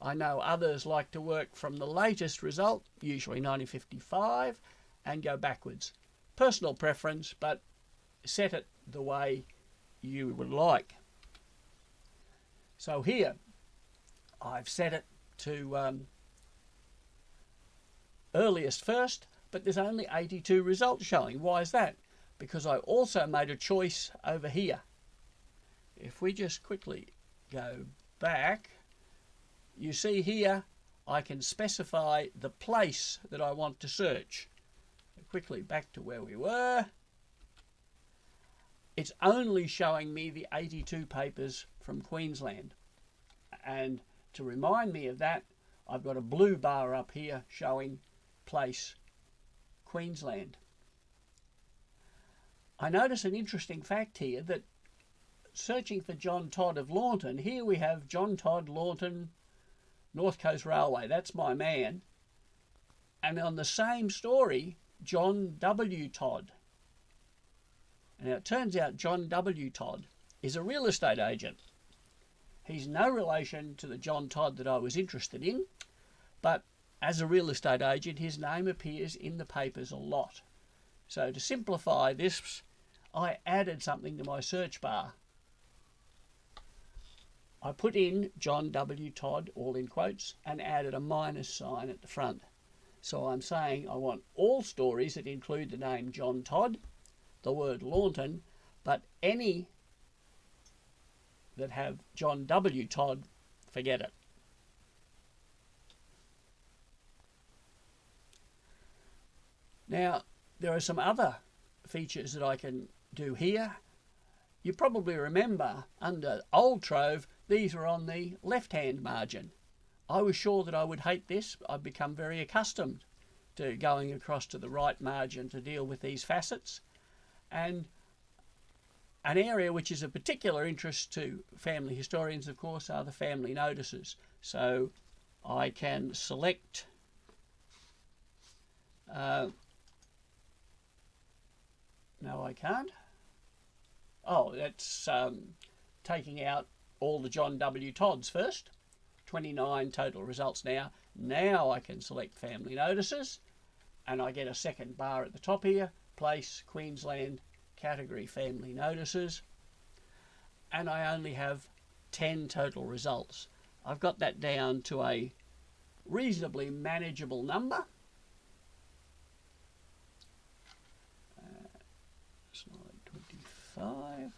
I know others like to work from the latest result, usually 1955, and go backwards. Personal preference, but set it the way you would like. So here, I've set it to earliest first, but there's only 82 results showing. Why is that? Because I also made a choice over here. If we just quickly go back, you see here I can specify the place that I want to search. Quickly back to where we were. It's only showing me the 82 papers from Queensland. And to remind me of that, I've got a blue bar up here showing place Queensland. I notice an interesting fact here that searching for John Todd of Launton, here we have John Todd, Launton, North Coast Railway. That's my man. And on the same story, John W. Todd. Now it turns out John W. Todd is a real estate agent. He's no relation to the John Todd that I was interested in, but as a real estate agent, his name appears in the papers a lot. So to simplify this, I added something to my search bar. I put in John W. Todd, all in quotes, and added a minus sign at the front. So I'm saying I want all stories that include the name John Todd, the word Launton, but any that have John W. Todd, forget it. Now, there are some other features that I can do here. You probably remember under Old Trove, these were on the left-hand margin. I was sure that I would hate this. I've become very accustomed to going across to the right margin to deal with these facets. And an area which is of particular interest to family historians, of course, are the family notices. So I can select no, I can't. Oh, that's taking out all the John W. Todds first. 29 total results now. Now I can select family notices, and I get a second bar at the top here. Place, Queensland, category family notices. And I only have 10 total results. I've got that down to a reasonably manageable number. Slide 25.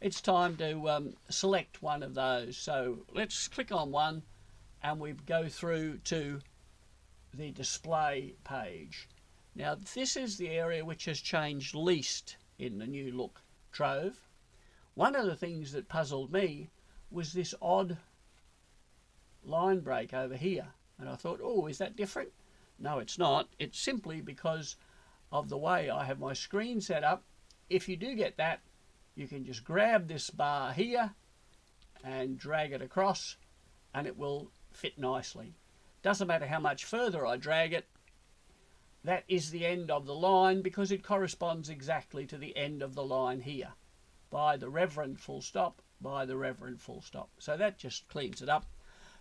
It's time to select one of those. So let's click on one and we go through to the display page. Now this is the area which has changed least in the new look Trove. One of the things that puzzled me was this odd line break over here. And I thought, oh, is that different? No, it's not. It's simply because of the way I have my screen set up. If you do get that, you can just grab this bar here and drag it across and it will fit nicely. Doesn't matter how much further I drag it, that is the end of the line because it corresponds exactly to the end of the line here. By the Reverend full stop, by the Reverend full stop. So that just cleans it up.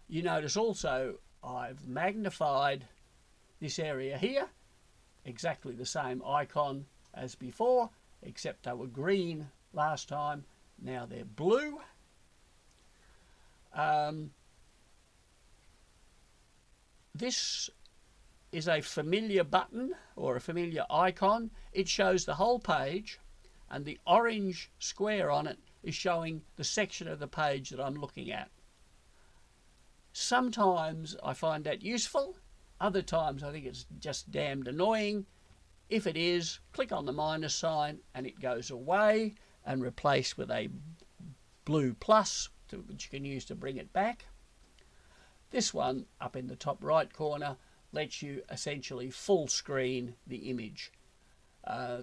You notice also I've magnified this area here, exactly the same icon as before, except they were green last time, now they're blue. This is a familiar button or a familiar icon. It shows the whole page and the orange square on it is showing the section of the page that I'm looking at. Sometimes I find that useful, other times I think it's just damned annoying. If it is, click on the minus sign and it goes away and replaced with a blue plus, which you can use to bring it back. This one up in the top right corner lets you essentially full screen the image.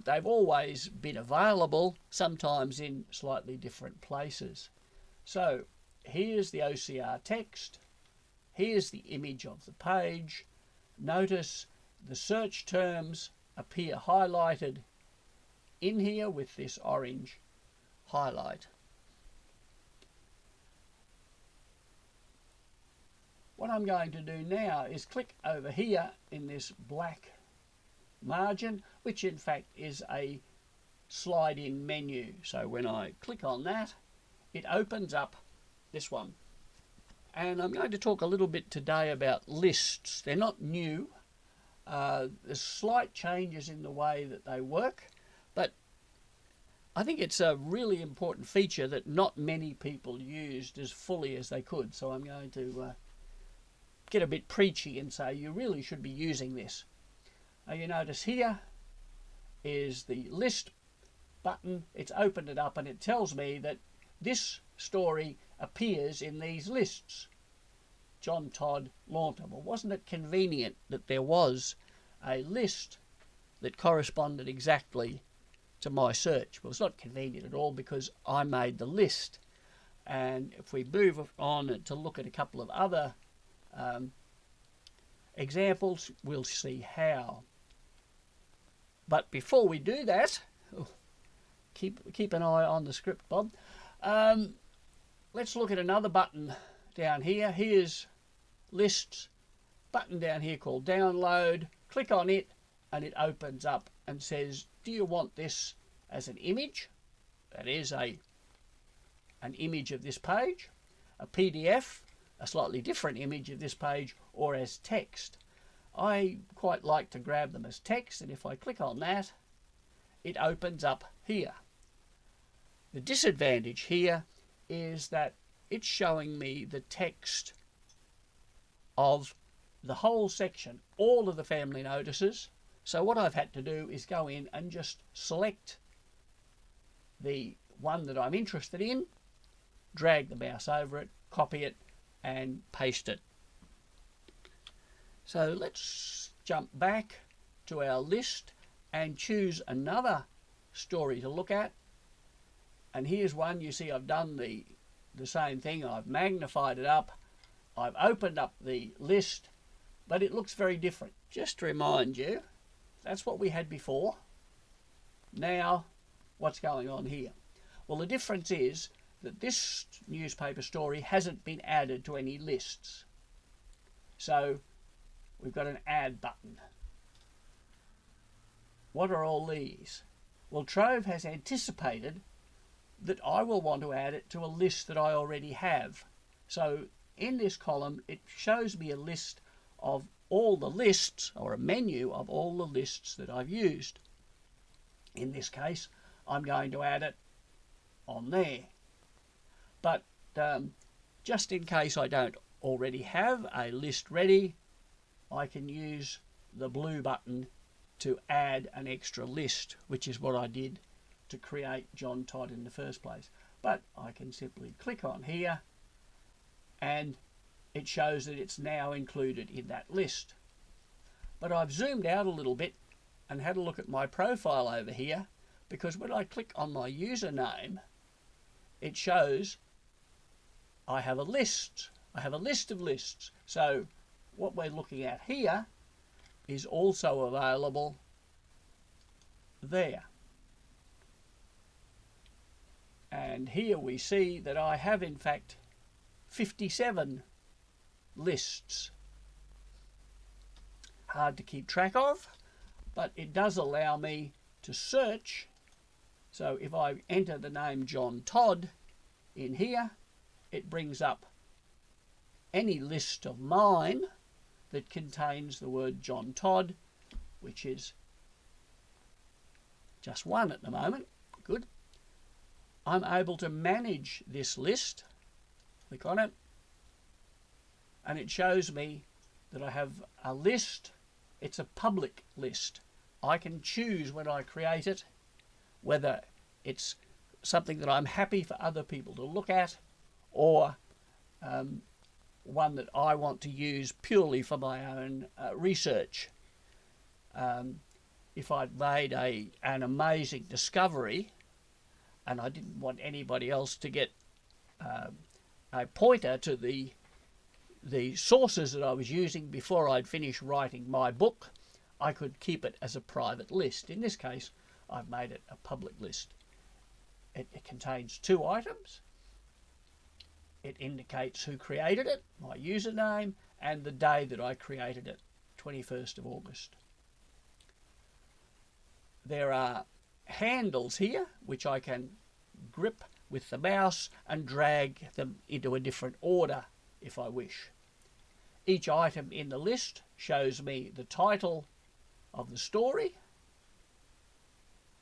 They've always been available, sometimes in slightly different places. So here's the OCR text, here's the image of the page. Notice the search terms appear highlighted in here with this orange highlight. What I'm going to do now is click over here in this black margin, which in fact is a slide-in menu. So when I click on that, it opens up this one. And I'm going to talk a little bit today about lists. They're not new. There's slight changes in the way that they work, but I think it's a really important feature that not many people used as fully as they could. So I'm going to get a bit preachy and say you really should be using this. You notice here is the list button. It's opened it up and it tells me that this story appears in these lists. John Todd Launton. Well, wasn't it convenient that there was a list that corresponded exactly to my search? Well, it's not convenient at all because I made the list. And if we move on to look at a couple of other examples, we'll see how. But before we do that, keep an eye on the script, Bob. Let's look at another button down here. Here's lists, button down here called download. Click on it and it opens up and says, do you want this as an image? That is an image of this page, a PDF, a slightly different image of this page, or as text. I quite like to grab them as text, and if I click on that, it opens up here. The disadvantage here is that it's showing me the text of the whole section, all of the family notices. So what I've had to do is go in and just select the one that I'm interested in, drag the mouse over it, copy it, and paste it. So let's jump back to our list and choose another story to look at. And here's one. You see I've done the same thing. I've magnified it up. I've opened up the list, but it looks very different. Just to remind you, that's what we had before. Now, what's going on here? Well, the difference is that this newspaper story hasn't been added to any lists. So we've got an add button. What are all these? Well, Trove has anticipated that I will want to add it to a list that I already have. So in this column, it shows me a list of all the lists, or a menu of all the lists that I've used. In this case, I'm going to add it on there. But just in case I don't already have a list ready, I can use the blue button to add an extra list, which is what I did to create John Todd in the first place. But I can simply click on here and it shows that it's now included in that list. But I've zoomed out a little bit and had a look at my profile over here, because when I click on my username, it shows I have a list. I have a list of lists. So what we're looking at here is also available there. And here we see that I have in fact 57 lists. Hard to keep track of, but it does allow me to search. So if I enter the name John Todd in here, it brings up any list of mine that contains the word John Todd, which is just one at the moment. Good. I'm able to manage this list. Click on it. and it shows me that I have a list. It's a public list. I can choose when I create it whether it's something that I'm happy for other people to look at, or one that I want to use purely for my own research. If I'd made an amazing discovery and I didn't want anybody else to get a pointer to the sources that I was using before I'd finished writing my book, I could keep it as a private list. In this case, I've made it a public list. It contains 2 items. It indicates who created it, my username, and the day that I created it, 21st of August. There are handles here which I can grip with the mouse and drag them into a different order if I wish. Each item in the list shows me the title of the story,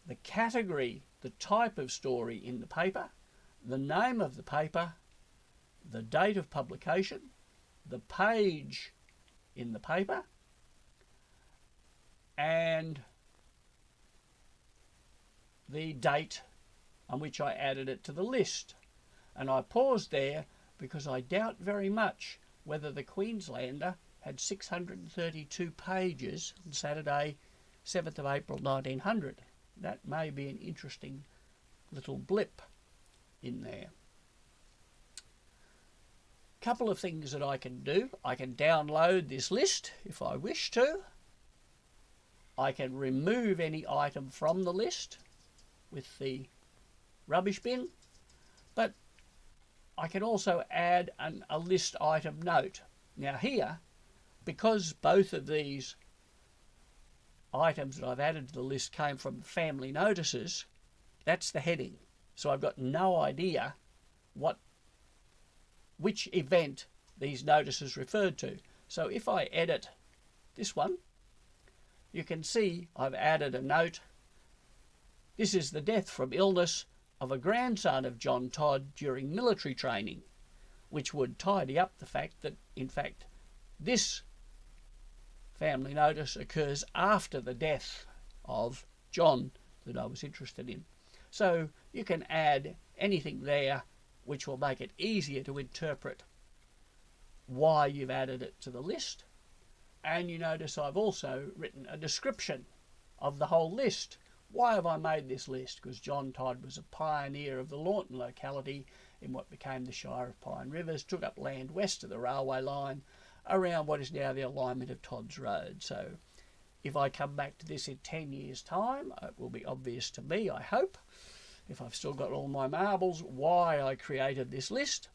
the category, the type of story in the paper, the name of the paper, the date of publication, the page in the paper, and the date on which I added it to the list. And I paused there because I doubt very much whether the Queenslander had 632 pages on Saturday, 7th of April 1900. That may be an interesting little blip in there. Couple of things that I can do. I can download this list if I wish to. I can remove any item from the list with the rubbish bin, but I can also add a list item note. Now here, because both of these items that I've added to the list came from family notices, that's the heading. So I've got no idea which event these notices referred to. So if I edit this one, you can see I've added a note. This is the death from illness of a grandson of John Todd during military training, which would tidy up the fact that, in fact, this family notice occurs after the death of John that I was interested in. So you can add anything there which will make it easier to interpret why you've added it to the list. And you notice I've also written a description of the whole list. Why have I made this list? Because John Todd was a pioneer of the Launton locality in what became the Shire of Pine Rivers, took up land west of the railway line around what is now the alignment of Todd's Road. So if I come back to this in 10 years' time, it will be obvious to me, I hope, if I've still got all my marbles, why I created this list.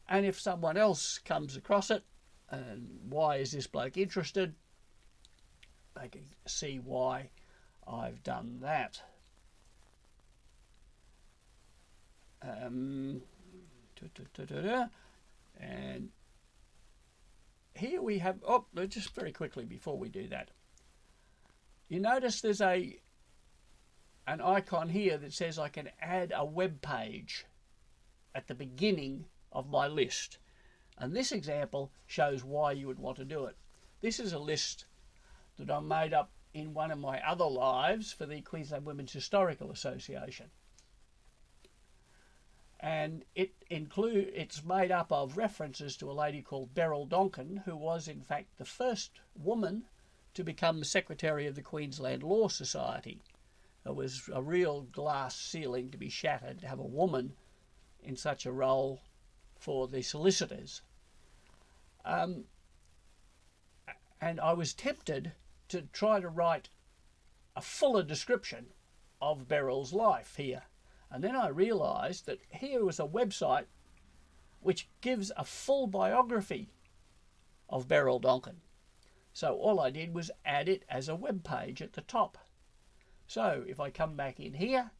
And if someone else comes across it, and why is this bloke interested, they can see why I've done that. And here we have, just very quickly before we do that, you notice there's an icon here that says I can add a web page at the beginning of my list. And this example shows why you would want to do it. This is a list that I made up in one of my other lives for the Queensland Women's Historical Association. And it's made up of references to a lady called Beryl Donkin, who was in fact the first woman to become Secretary of the Queensland Law Society. It was a real glass ceiling to be shattered to have a woman in such a role for the solicitors. And I was tempted to try to write a fuller description of Beryl's life here. And then I realised that here was a website which gives a full biography of Beryl Donkin. So all I did was add it as a web page at the top. So if I come back in here,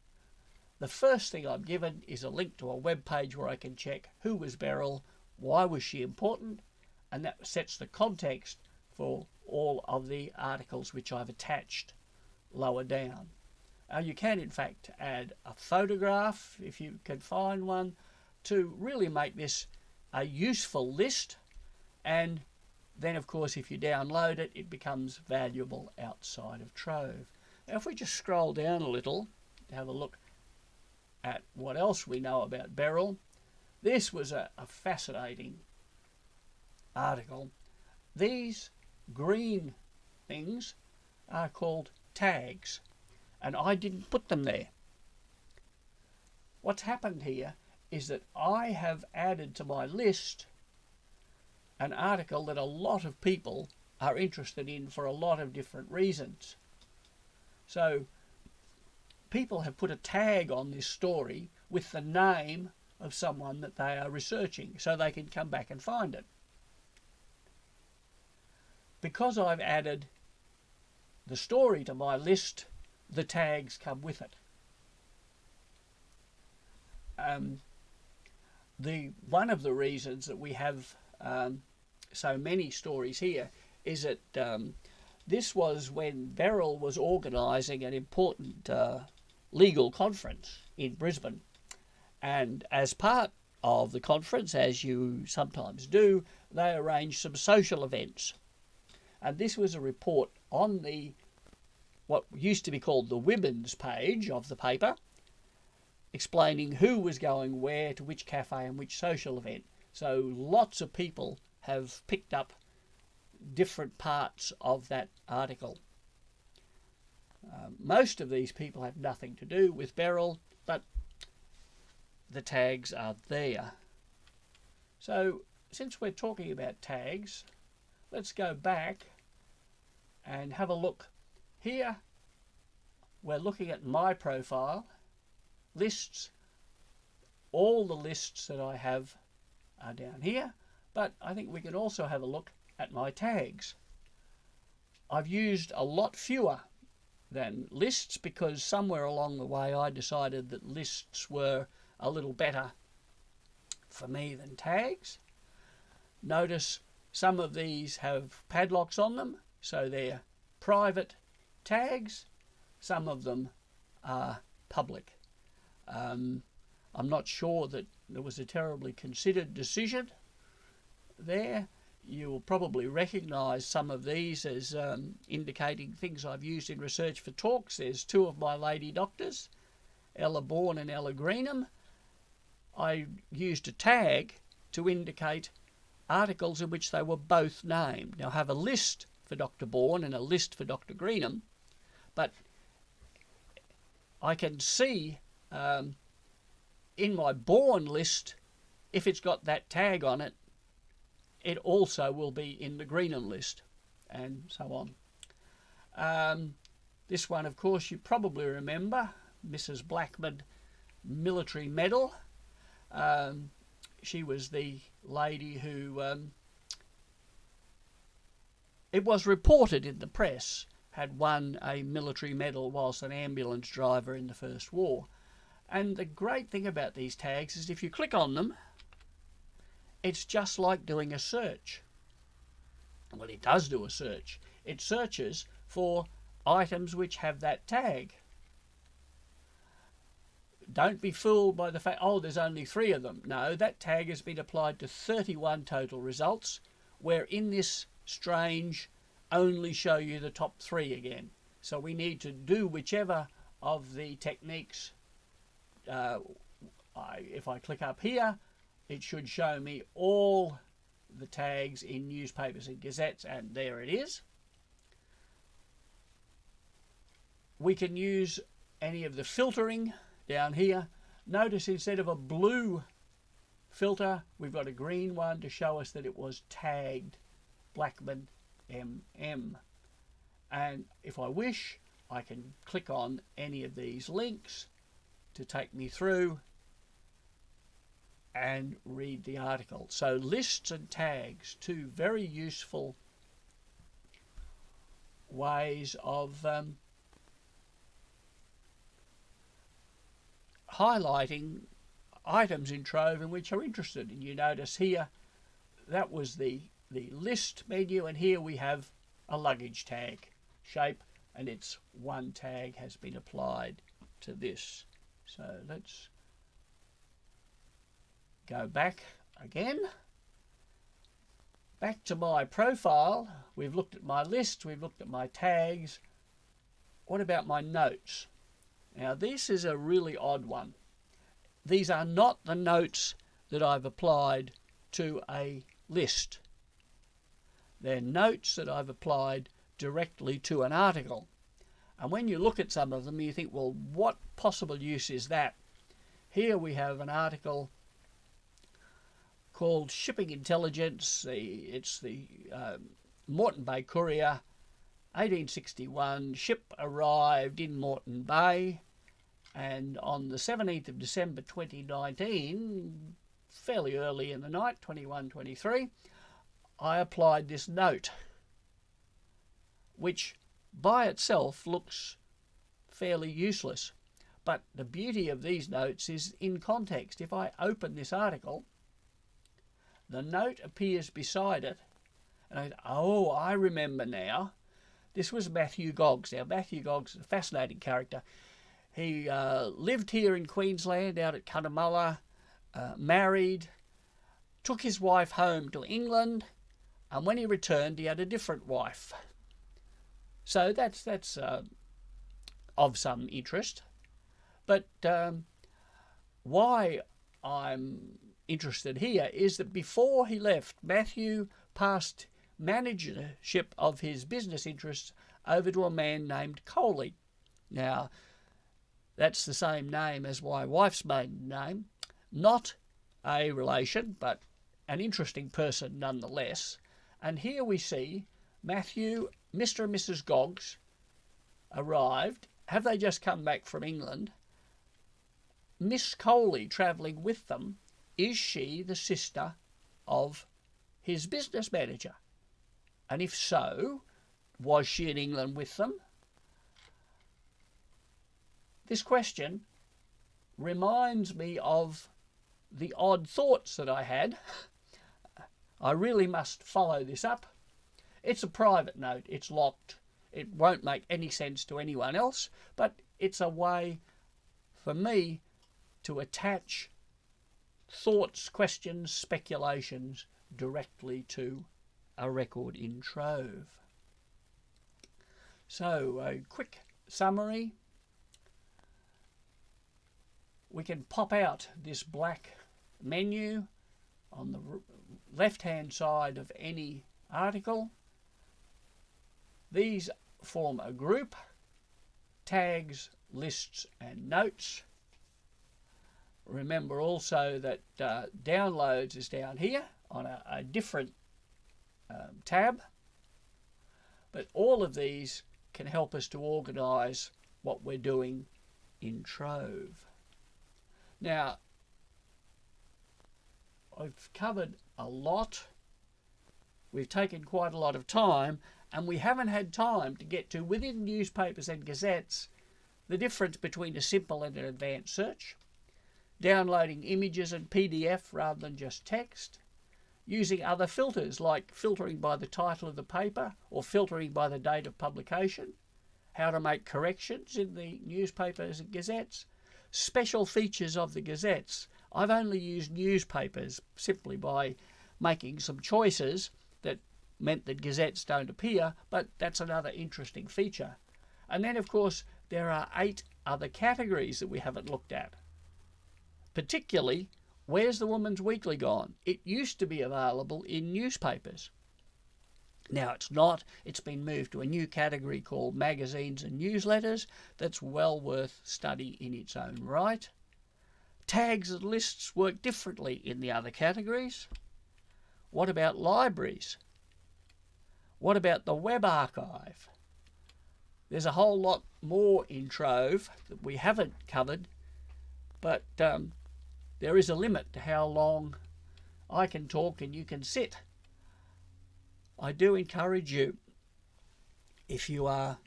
the first thing I'm given is a link to a web page where I can check who was Beryl, why was she important, and that sets the context for all of the articles which I've attached lower down. You can in fact add a photograph if you can find one to really make this a useful list. And then, of course, if you download it, it becomes valuable outside of Trove. Now, if we just scroll down a little to have a look at what else we know about Beryl, this was a fascinating article. These green things are called tags, and I didn't put them there. What's happened here is that I have added to my list an article that a lot of people are interested in for a lot of different reasons. So people have put a tag on this story with the name of someone that they are researching so they can come back and find it. Because I've added the story to my list, the tags come with it. One of the reasons that we have so many stories here is that this was when Beryl was organising an important legal conference in Brisbane, and as part of the conference, as you sometimes do, they arranged some social events, and this was a report on the what used to be called the women's page of the paper, explaining who was going where to which cafe and which social event. So lots of people have picked up different parts of that article. Most of these people have nothing to do with Beryl, but the tags are there. So since we're talking about tags, let's go back and have a look. Here we're looking at my profile, lists. All the lists that I have are down here, but I think we can also have a look at my tags. I've used a lot fewer than lists because somewhere along the way I decided that lists were a little better for me than tags. Notice some of these have padlocks on them, so they're private tags. Some of them are public. I'm not sure that there was a terribly considered decision there. You will probably recognise some of these as indicating things I've used in research for talks. There's two of my lady doctors, Ella Bourne and Ella Greenham. I used a tag to indicate articles in which they were both named. Now I have a list for Dr. Bourne and a list for Dr. Greenham, but I can see in my Bourne list, if it's got that tag on it, it also will be in the Greenham list, and so on. This one, of course, you probably remember, Mrs. Blackman Military Medal. She was the lady who, it was reported in the press, had won a military medal whilst an ambulance driver in the First War. And the great thing about these tags is if you click on them, it's just like doing a search. Well, it does do a search. It searches for items which have that tag. Don't be fooled by the fact, oh, there's only 3 of them. No, that tag has been applied to 31 total results, where in this strange only show you the top 3 again. So we need to do whichever of the techniques. If I click up here, it should show me all the tags in newspapers and gazettes, and there it is. We can use any of the filtering down here. Notice instead of a blue filter, we've got a green one to show us that it was tagged Blackman MM. And if I wish, I can click on any of these links to take me through and read the article. So lists and tags, 2 very useful ways of highlighting items in Trove in which you're interested. And you notice here that was the list menu, and here we have a luggage tag shape, and it's one tag has been applied to this. So let's go back again, back to my profile. We've looked at my list, we've looked at my tags. What about my notes? Now this is a really odd one. These are not the notes that I've applied to a list. They're notes that I've applied directly to an article. And when you look at some of them, you think, well, what possible use is that? Here we have an article called Shipping Intelligence. It's the Moreton Bay Courier, 1861. Ship arrived in Moreton Bay, and on the 17th of December 2019, fairly early in the night, 21:23, I applied this note, which by itself looks fairly useless. But the beauty of these notes is in context. If I open this article, the note appears beside it, and I remember now. This was Matthew Goggs. Now, Matthew Goggs is a fascinating character. He lived here in Queensland, out at Cunnamulla, married, took his wife home to England, and when he returned, he had a different wife. So that's of some interest. But why I'm interested here is that before he left, Matthew passed managership of his business interests over to a man named Coley. Now, that's the same name as my wife's maiden name. Not a relation, but an interesting person nonetheless. And here we see Matthew, Mr. and Mrs. Goggs arrived. Have they just come back from England? Miss Coley travelling with them. Is she the sister of his business manager? And if so, was she in England with them? This question reminds me of the odd thoughts that I had. I really must follow this up. It's a private note. It's locked. It won't make any sense to anyone else, but it's a way for me to attach thoughts, questions, speculations directly to a record in trove. So, a quick summary. We can pop out this black menu on the left-hand side of any article. These form a group: tags, lists and notes. Remember also that downloads is down here on a different tab. But all of these can help us to organise what we're doing in Trove. Now, I've covered a lot. We've taken quite a lot of time, and we haven't had time to get to, within newspapers and gazettes, the difference between a simple and an advanced search, downloading images and PDF rather than just text, using other filters like filtering by the title of the paper or filtering by the date of publication, how to make corrections in the newspapers and gazettes, special features of the gazettes. I've only used newspapers simply by making some choices that meant that gazettes don't appear, but that's another interesting feature. And then, of course, there are 8 other categories that we haven't looked at. Particularly, where's the Woman's Weekly gone? It used to be available in newspapers. Now it's not. It's been moved to a new category called magazines and newsletters that's well worth study in its own right. Tags and lists work differently in the other categories. What about libraries? What about the web archive? There's a whole lot more in Trove that we haven't covered, but there is a limit to how long I can talk and you can sit. I do encourage you, if you are,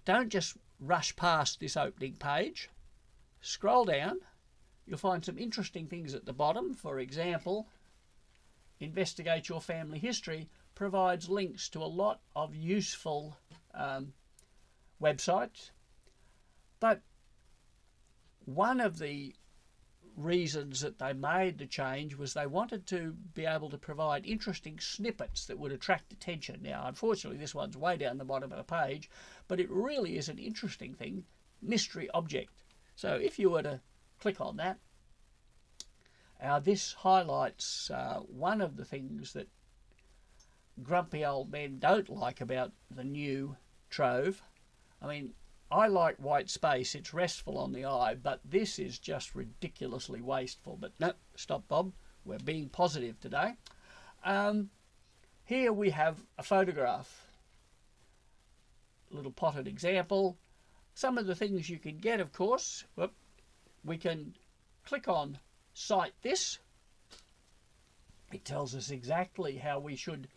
don't just rush past this opening page. Scroll down. You'll find some interesting things at the bottom. For example, Investigate Your Family History provides links to a lot of useful websites. But one of the reasons that they made the change was they wanted to be able to provide interesting snippets that would attract attention. Now, unfortunately, this one's way down the bottom of the page, but it really is an interesting thing, mystery object. So if you were to click on that, this highlights one of the things that grumpy old men don't like about the new Trove. I mean, I like white space, it's restful on the eye, but this is just ridiculously wasteful. But no, stop Bob, we're being positive today. Here we have a photograph, little potted example. Some of the things you can get, of course, we can click on Cite This. It tells us exactly how we should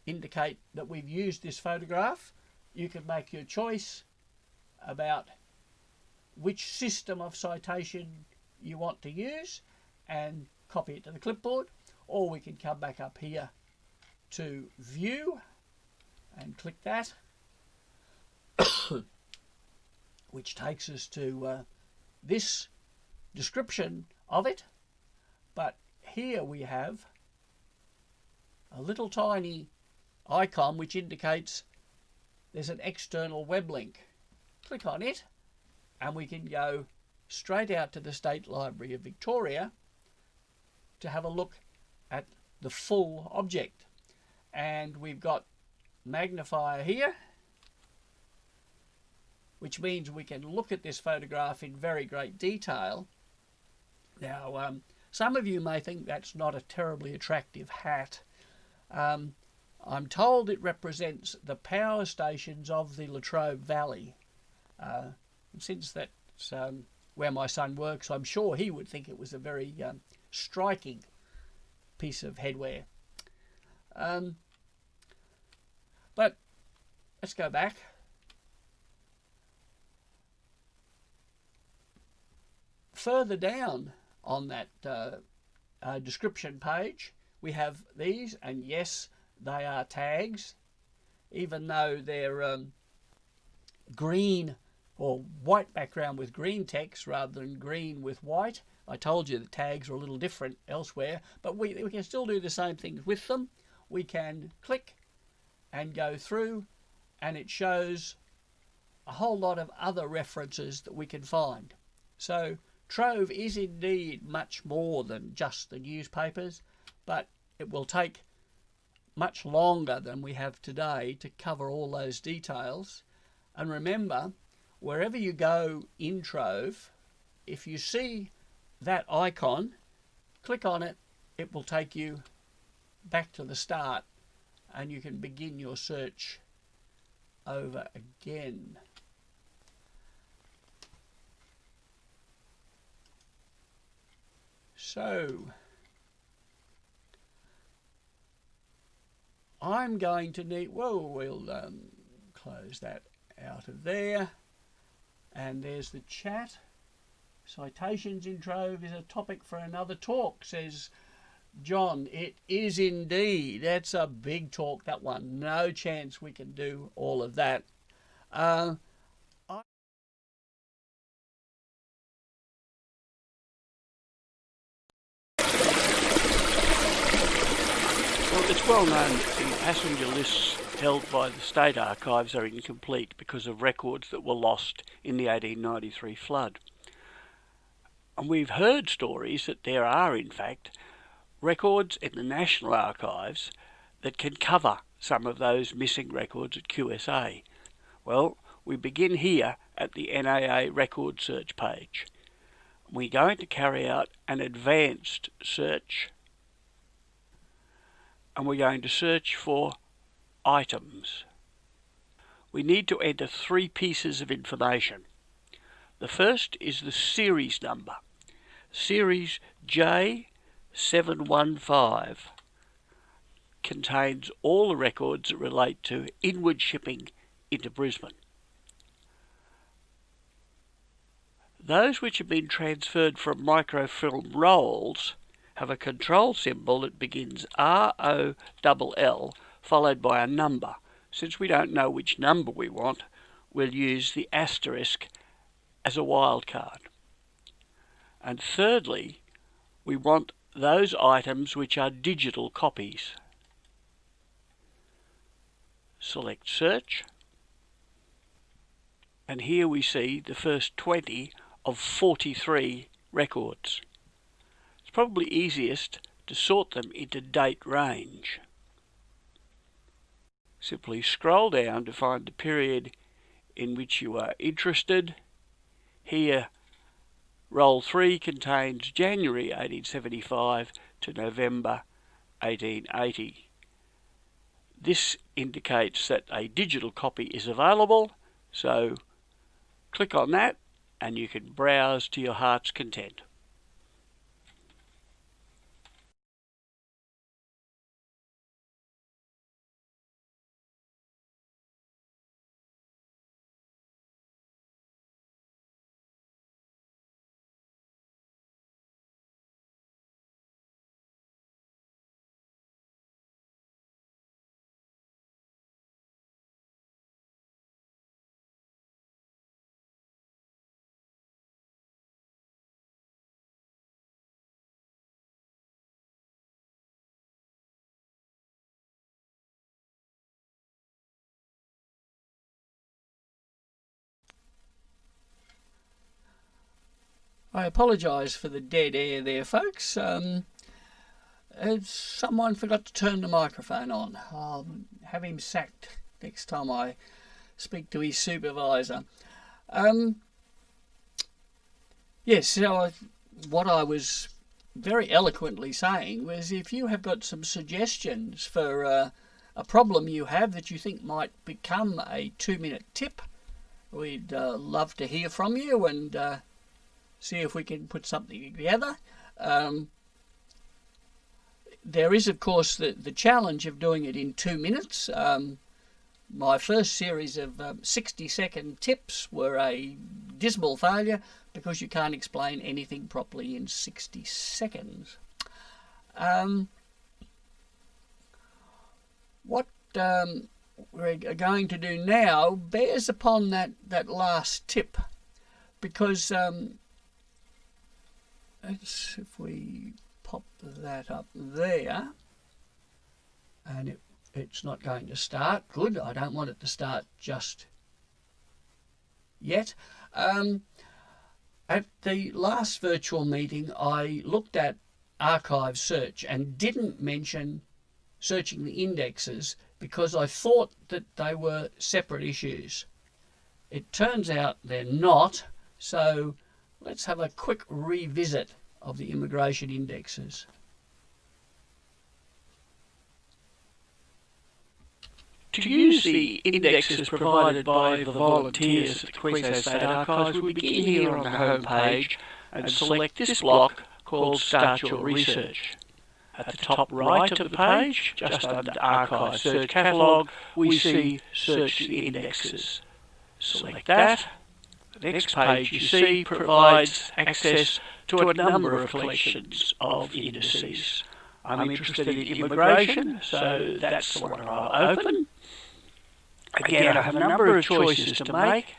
indicate that we've used this photograph. You can make your choice about which system of citation you want to use and copy it to the clipboard, or we can come back up here to View and click that, which takes us to this description of it. But here we have a little tiny icon which indicates there's an external web link. Click on it and we can go straight out to the State Library of Victoria to have a look at the full object. And we've got magnifier here, which means we can look at this photograph in very great detail. Now, some of you may think that's not a terribly attractive hat. I'm told it represents the power stations of the Latrobe Valley. Since that's where my son works, I'm sure he would think it was a very striking piece of headwear. But let's go back. Further down on that description page, we have these, and yes, they are tags, even though they're green or white background with green text rather than green with white. I told you the tags are a little different elsewhere, but we can still do the same things with them. We can click and go through, and it shows a whole lot of other references that we can find. So Trove is indeed much more than just the newspapers, but it will take much longer than we have today to cover all those details. And remember, wherever you go in Trove, if you see that icon, click on it, it will take you back to the start and you can begin your search over again. So I'm going to need, we'll close that out of there, and there's the chat. Citations in Trove is a topic for another talk, says John. It is indeed. That's a big talk, that one. No chance we can do all of that. Well, it's well known that the passenger lists held by the State Archives are incomplete because of records that were lost in the 1893 flood. And we've heard stories that there are, in fact, records in the National Archives that can cover some of those missing records at QSA. Well, we begin here at the NAA record search page. We're going to carry out an advanced search, and we're going to search for items. We need to enter 3 pieces of information. The first is the series number. Series J715 contains all the records that relate to inward shipping into Brisbane. Those which have been transferred from microfilm rolls have a control symbol that begins ROLL followed by a number. Since we don't know which number we want, we'll use the asterisk as a wildcard. And thirdly, we want those items which are digital copies. Select Search, and here we see the first 20 of 43 records. It's probably easiest to sort them into date range. Simply scroll down to find the period in which you are interested. Here, Roll 3 contains January 1875 to November 1880. This indicates that a digital copy is available, so click on that and you can browse to your heart's content. I apologise for the dead air there, folks. Someone forgot to turn the microphone on. I'll have him sacked next time I speak to his supervisor. Yes, so what I was very eloquently saying was, if you have got some suggestions for a problem you have that you think might become a 2-minute tip, we'd love to hear from you and see if we can put something together. There is, of course, the challenge of doing it in 2 minutes. My first series of 60-second tips were a dismal failure because you can't explain anything properly in 60 seconds. What we're going to do now bears upon that last tip, because if we pop that up there, and it's not going to start. Good, I don't want it to start just yet. At the last virtual meeting, I looked at archive search and didn't mention searching the indexes because I thought that they were separate issues. It turns out they're not, so let's have a quick revisit of the immigration indexes. To use the indexes provided by the volunteers at the Queensland State Archives, we begin here on the home page and select this block called Start Your Research. At the top right of the page, just under Archive Search Catalogue, we see Search the Indexes. Select that. The next page you see provides access to a number of collections of indices. I'm interested in immigration, so that's the one I'll open. Again, I have a number of choices to make,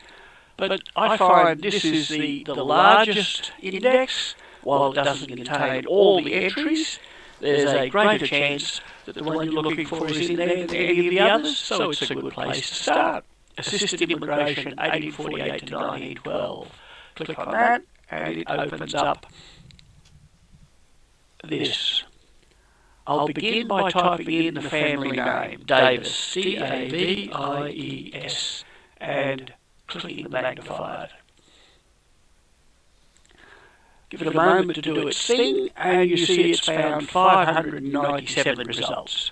but I find this is the largest index. While it doesn't contain all the entries, there's a greater chance that the one you're looking for is in there than any of the others, so it's a good place to start. Assisted Immigration 1848 to 1912. Click on that and it opens up this. I'll begin by typing in the family name, Davis, D-A-V-I-E-S, and clicking the magnifier. Give it a moment to do its thing, and you see it's found 597 results.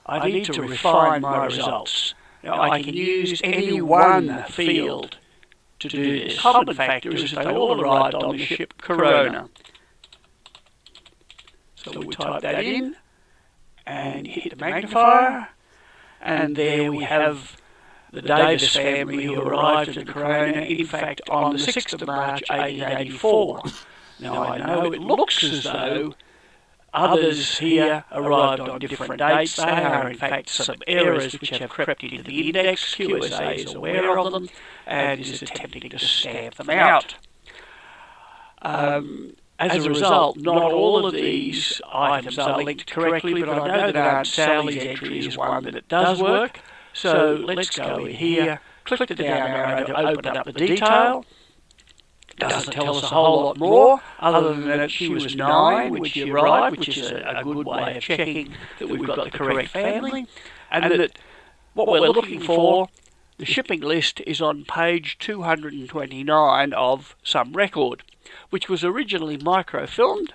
I need to refine my results. Now, I can use any one field to do this. Common factor is that they all arrived on the ship Corona. So we type that in and hit the magnifier, and there we have the Davis family who arrived in Corona, in fact, on the 6th of March 1884. Now, I know it looks as though others here arrived on different dates. They are, in fact, some errors which have crept into the index. QSA is aware of them and is attempting to stamp them out. As a result, not all of these items are linked correctly, but I know that Aunt Sally's entry is one that does work. So let's go in here, click the down arrow to open up the detail. Doesn't tell us a whole lot more, other than that she was 9 when she arrived, which is a good way of checking that we've got the correct family, and that what we're looking for, the shipping list, is on page 229 of some record, which was originally microfilmed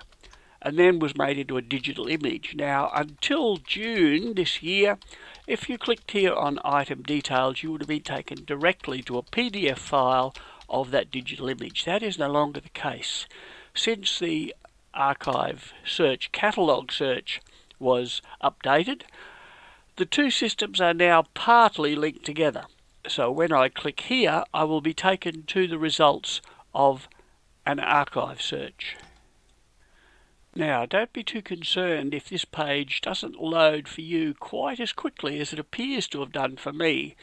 and then was made into a digital image. Now, until June this year, if you clicked here on item details, you would have been taken directly to a PDF file of that digital image. That is no longer the case. Since the archive search, catalogue search, was updated, the two systems are now partly linked together. So when I click here, I will be taken to the results of an archive search. Now, don't be too concerned if this page doesn't load for you quite as quickly as it appears to have done for me.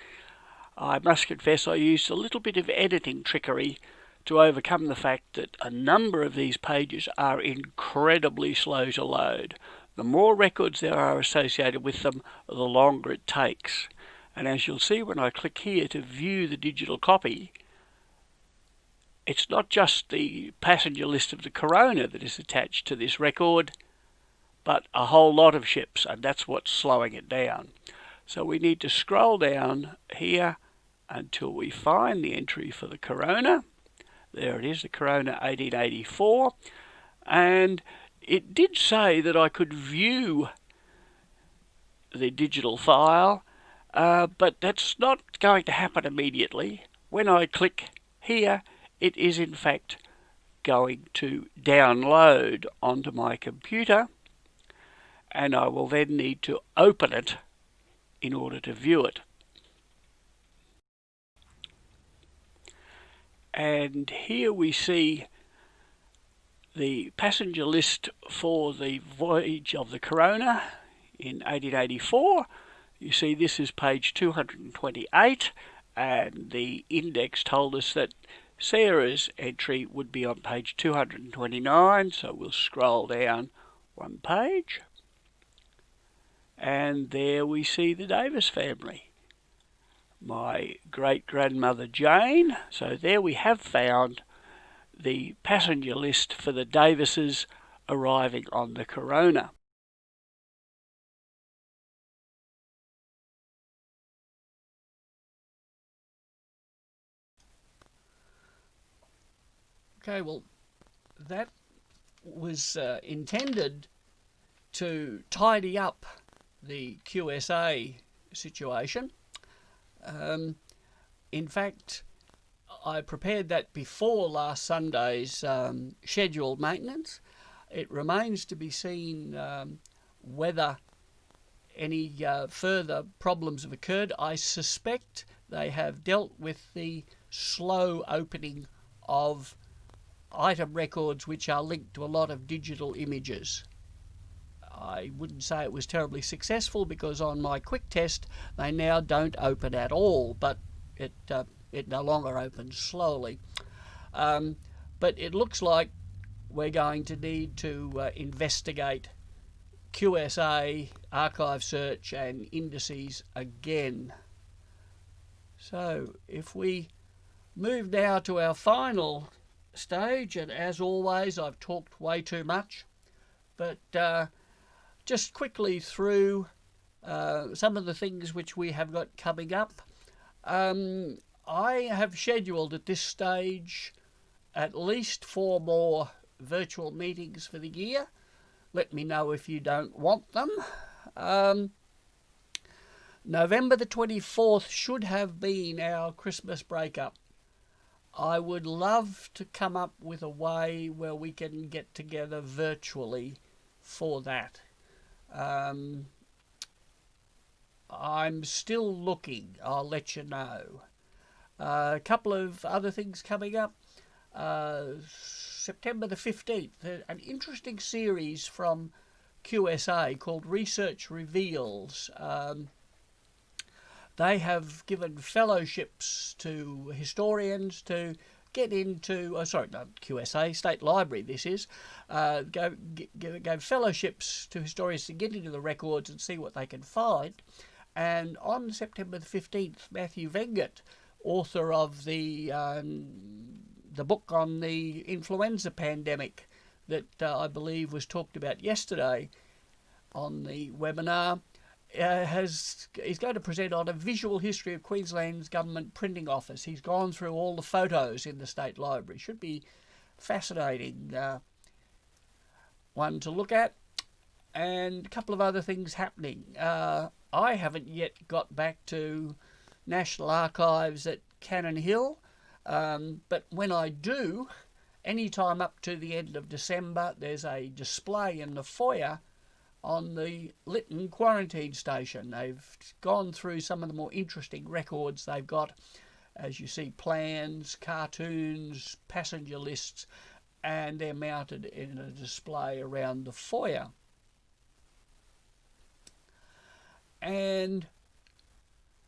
I must confess I used a little bit of editing trickery to overcome the fact that a number of these pages are incredibly slow to load. The more records there are associated with them, the longer it takes. And as you'll see when I click here to view the digital copy, it's not just the passenger list of the Corona that is attached to this record, but a whole lot of ships, and that's what's slowing it down. So we need to scroll down here until we find the entry for the Corona. There it is, the Corona 1884. And it did say that I could view the digital file, but that's not going to happen immediately. When I click here, it is in fact going to download onto my computer, and I will then need to open it in order to view it. And here we see the passenger list for the voyage of the Corona in 1884. You see this is page 228, and the index told us that Sarah's entry would be on page 229, so we'll scroll down one page, and there we see the Davis family. My great-grandmother Jane. So there we have found the passenger list for the Davises arriving on the Corona. Okay, well, that was intended to tidy up the QSA situation. In fact, I prepared that before last Sunday's scheduled maintenance. It remains to be seen whether any further problems have occurred. I suspect they have dealt with the slow opening of item records which are linked to a lot of digital images. I wouldn't say it was terribly successful because on my quick test they now don't open at all, but it no longer opens slowly. But it looks like we're going to need to investigate QSA, archive search and indices again. So if we move now to our final stage, and as always I've talked way too much, but just quickly through some of the things which we have got coming up. I have scheduled at this stage at least 4 more virtual meetings for the year. Let me know if you don't want them. November the 24th should have been our Christmas breakup. I would love to come up with a way where we can get together virtually for that. I'm still looking. I'll let you know. A couple of other things coming up. September the 15th, an interesting series from QSA called Research Reveals. They have given fellowships to historians to get into, QSA, State Library this is, go fellowships to historians to get into the records and see what they can find. And on September the 15th, Matthew Vengert, author of the book on the influenza pandemic that I believe was talked about yesterday on the webinar, he's going to present on a visual history of Queensland's government printing office. He's gone through all the photos in the State Library. Should be fascinating one to look at. And a couple of other things happening. I haven't yet got back to National Archives at Cannon Hill, but when I do, anytime up to the end of December, there's a display in the foyer on the Lytton quarantine station. They've gone through some of the more interesting records they've got, as you see, plans, cartoons, passenger lists, and they're mounted in a display around the foyer. And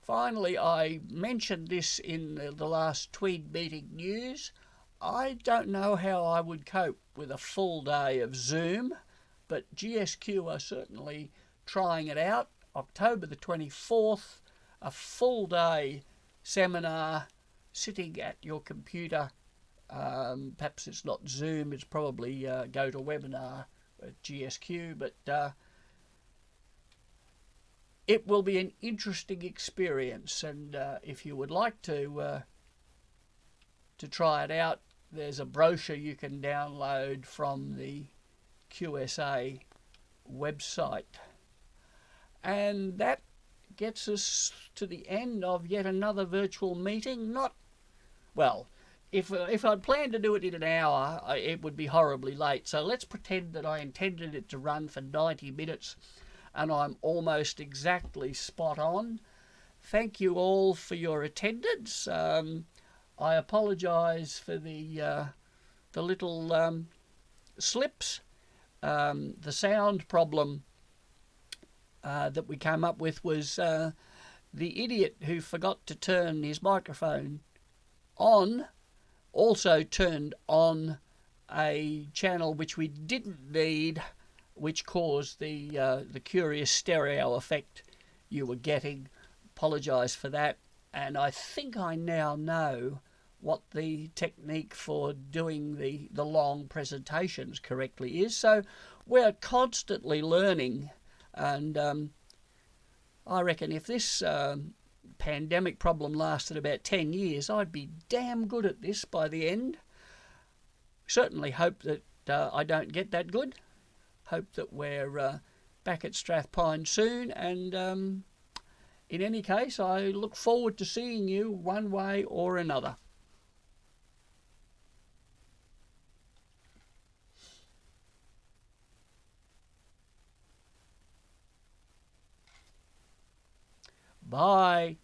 finally, I mentioned this in the last Tweed meeting news. I don't know how I would cope with a full day of Zoom, but GSQ are certainly trying it out. October the 24th, a full day seminar, sitting at your computer. Perhaps it's not Zoom, it's probably GoToWebinar at GSQ, but it will be an interesting experience. And if you would like to try it out, there's a brochure you can download from the QSA website. And that gets us to the end of yet another virtual meeting. If I'd planned to do it in an hour, it would be horribly late. So let's pretend that I intended it to run for 90 minutes and I'm almost exactly spot on. Thank you all for your attendance. I apologise for the little slips. The sound problem that we came up with was the idiot who forgot to turn his microphone on also turned on a channel which we didn't need, which caused the curious stereo effect you were getting. Apologise for that. And I think I now know what the technique for doing the long presentations correctly is. So we're constantly learning, and I reckon if this pandemic problem lasted about 10 years, I'd be damn good at this by the end. Certainly hope that I don't get that good. Hope that we're back at Strathpine soon, and in any case, I look forward to seeing you one way or another. Bye.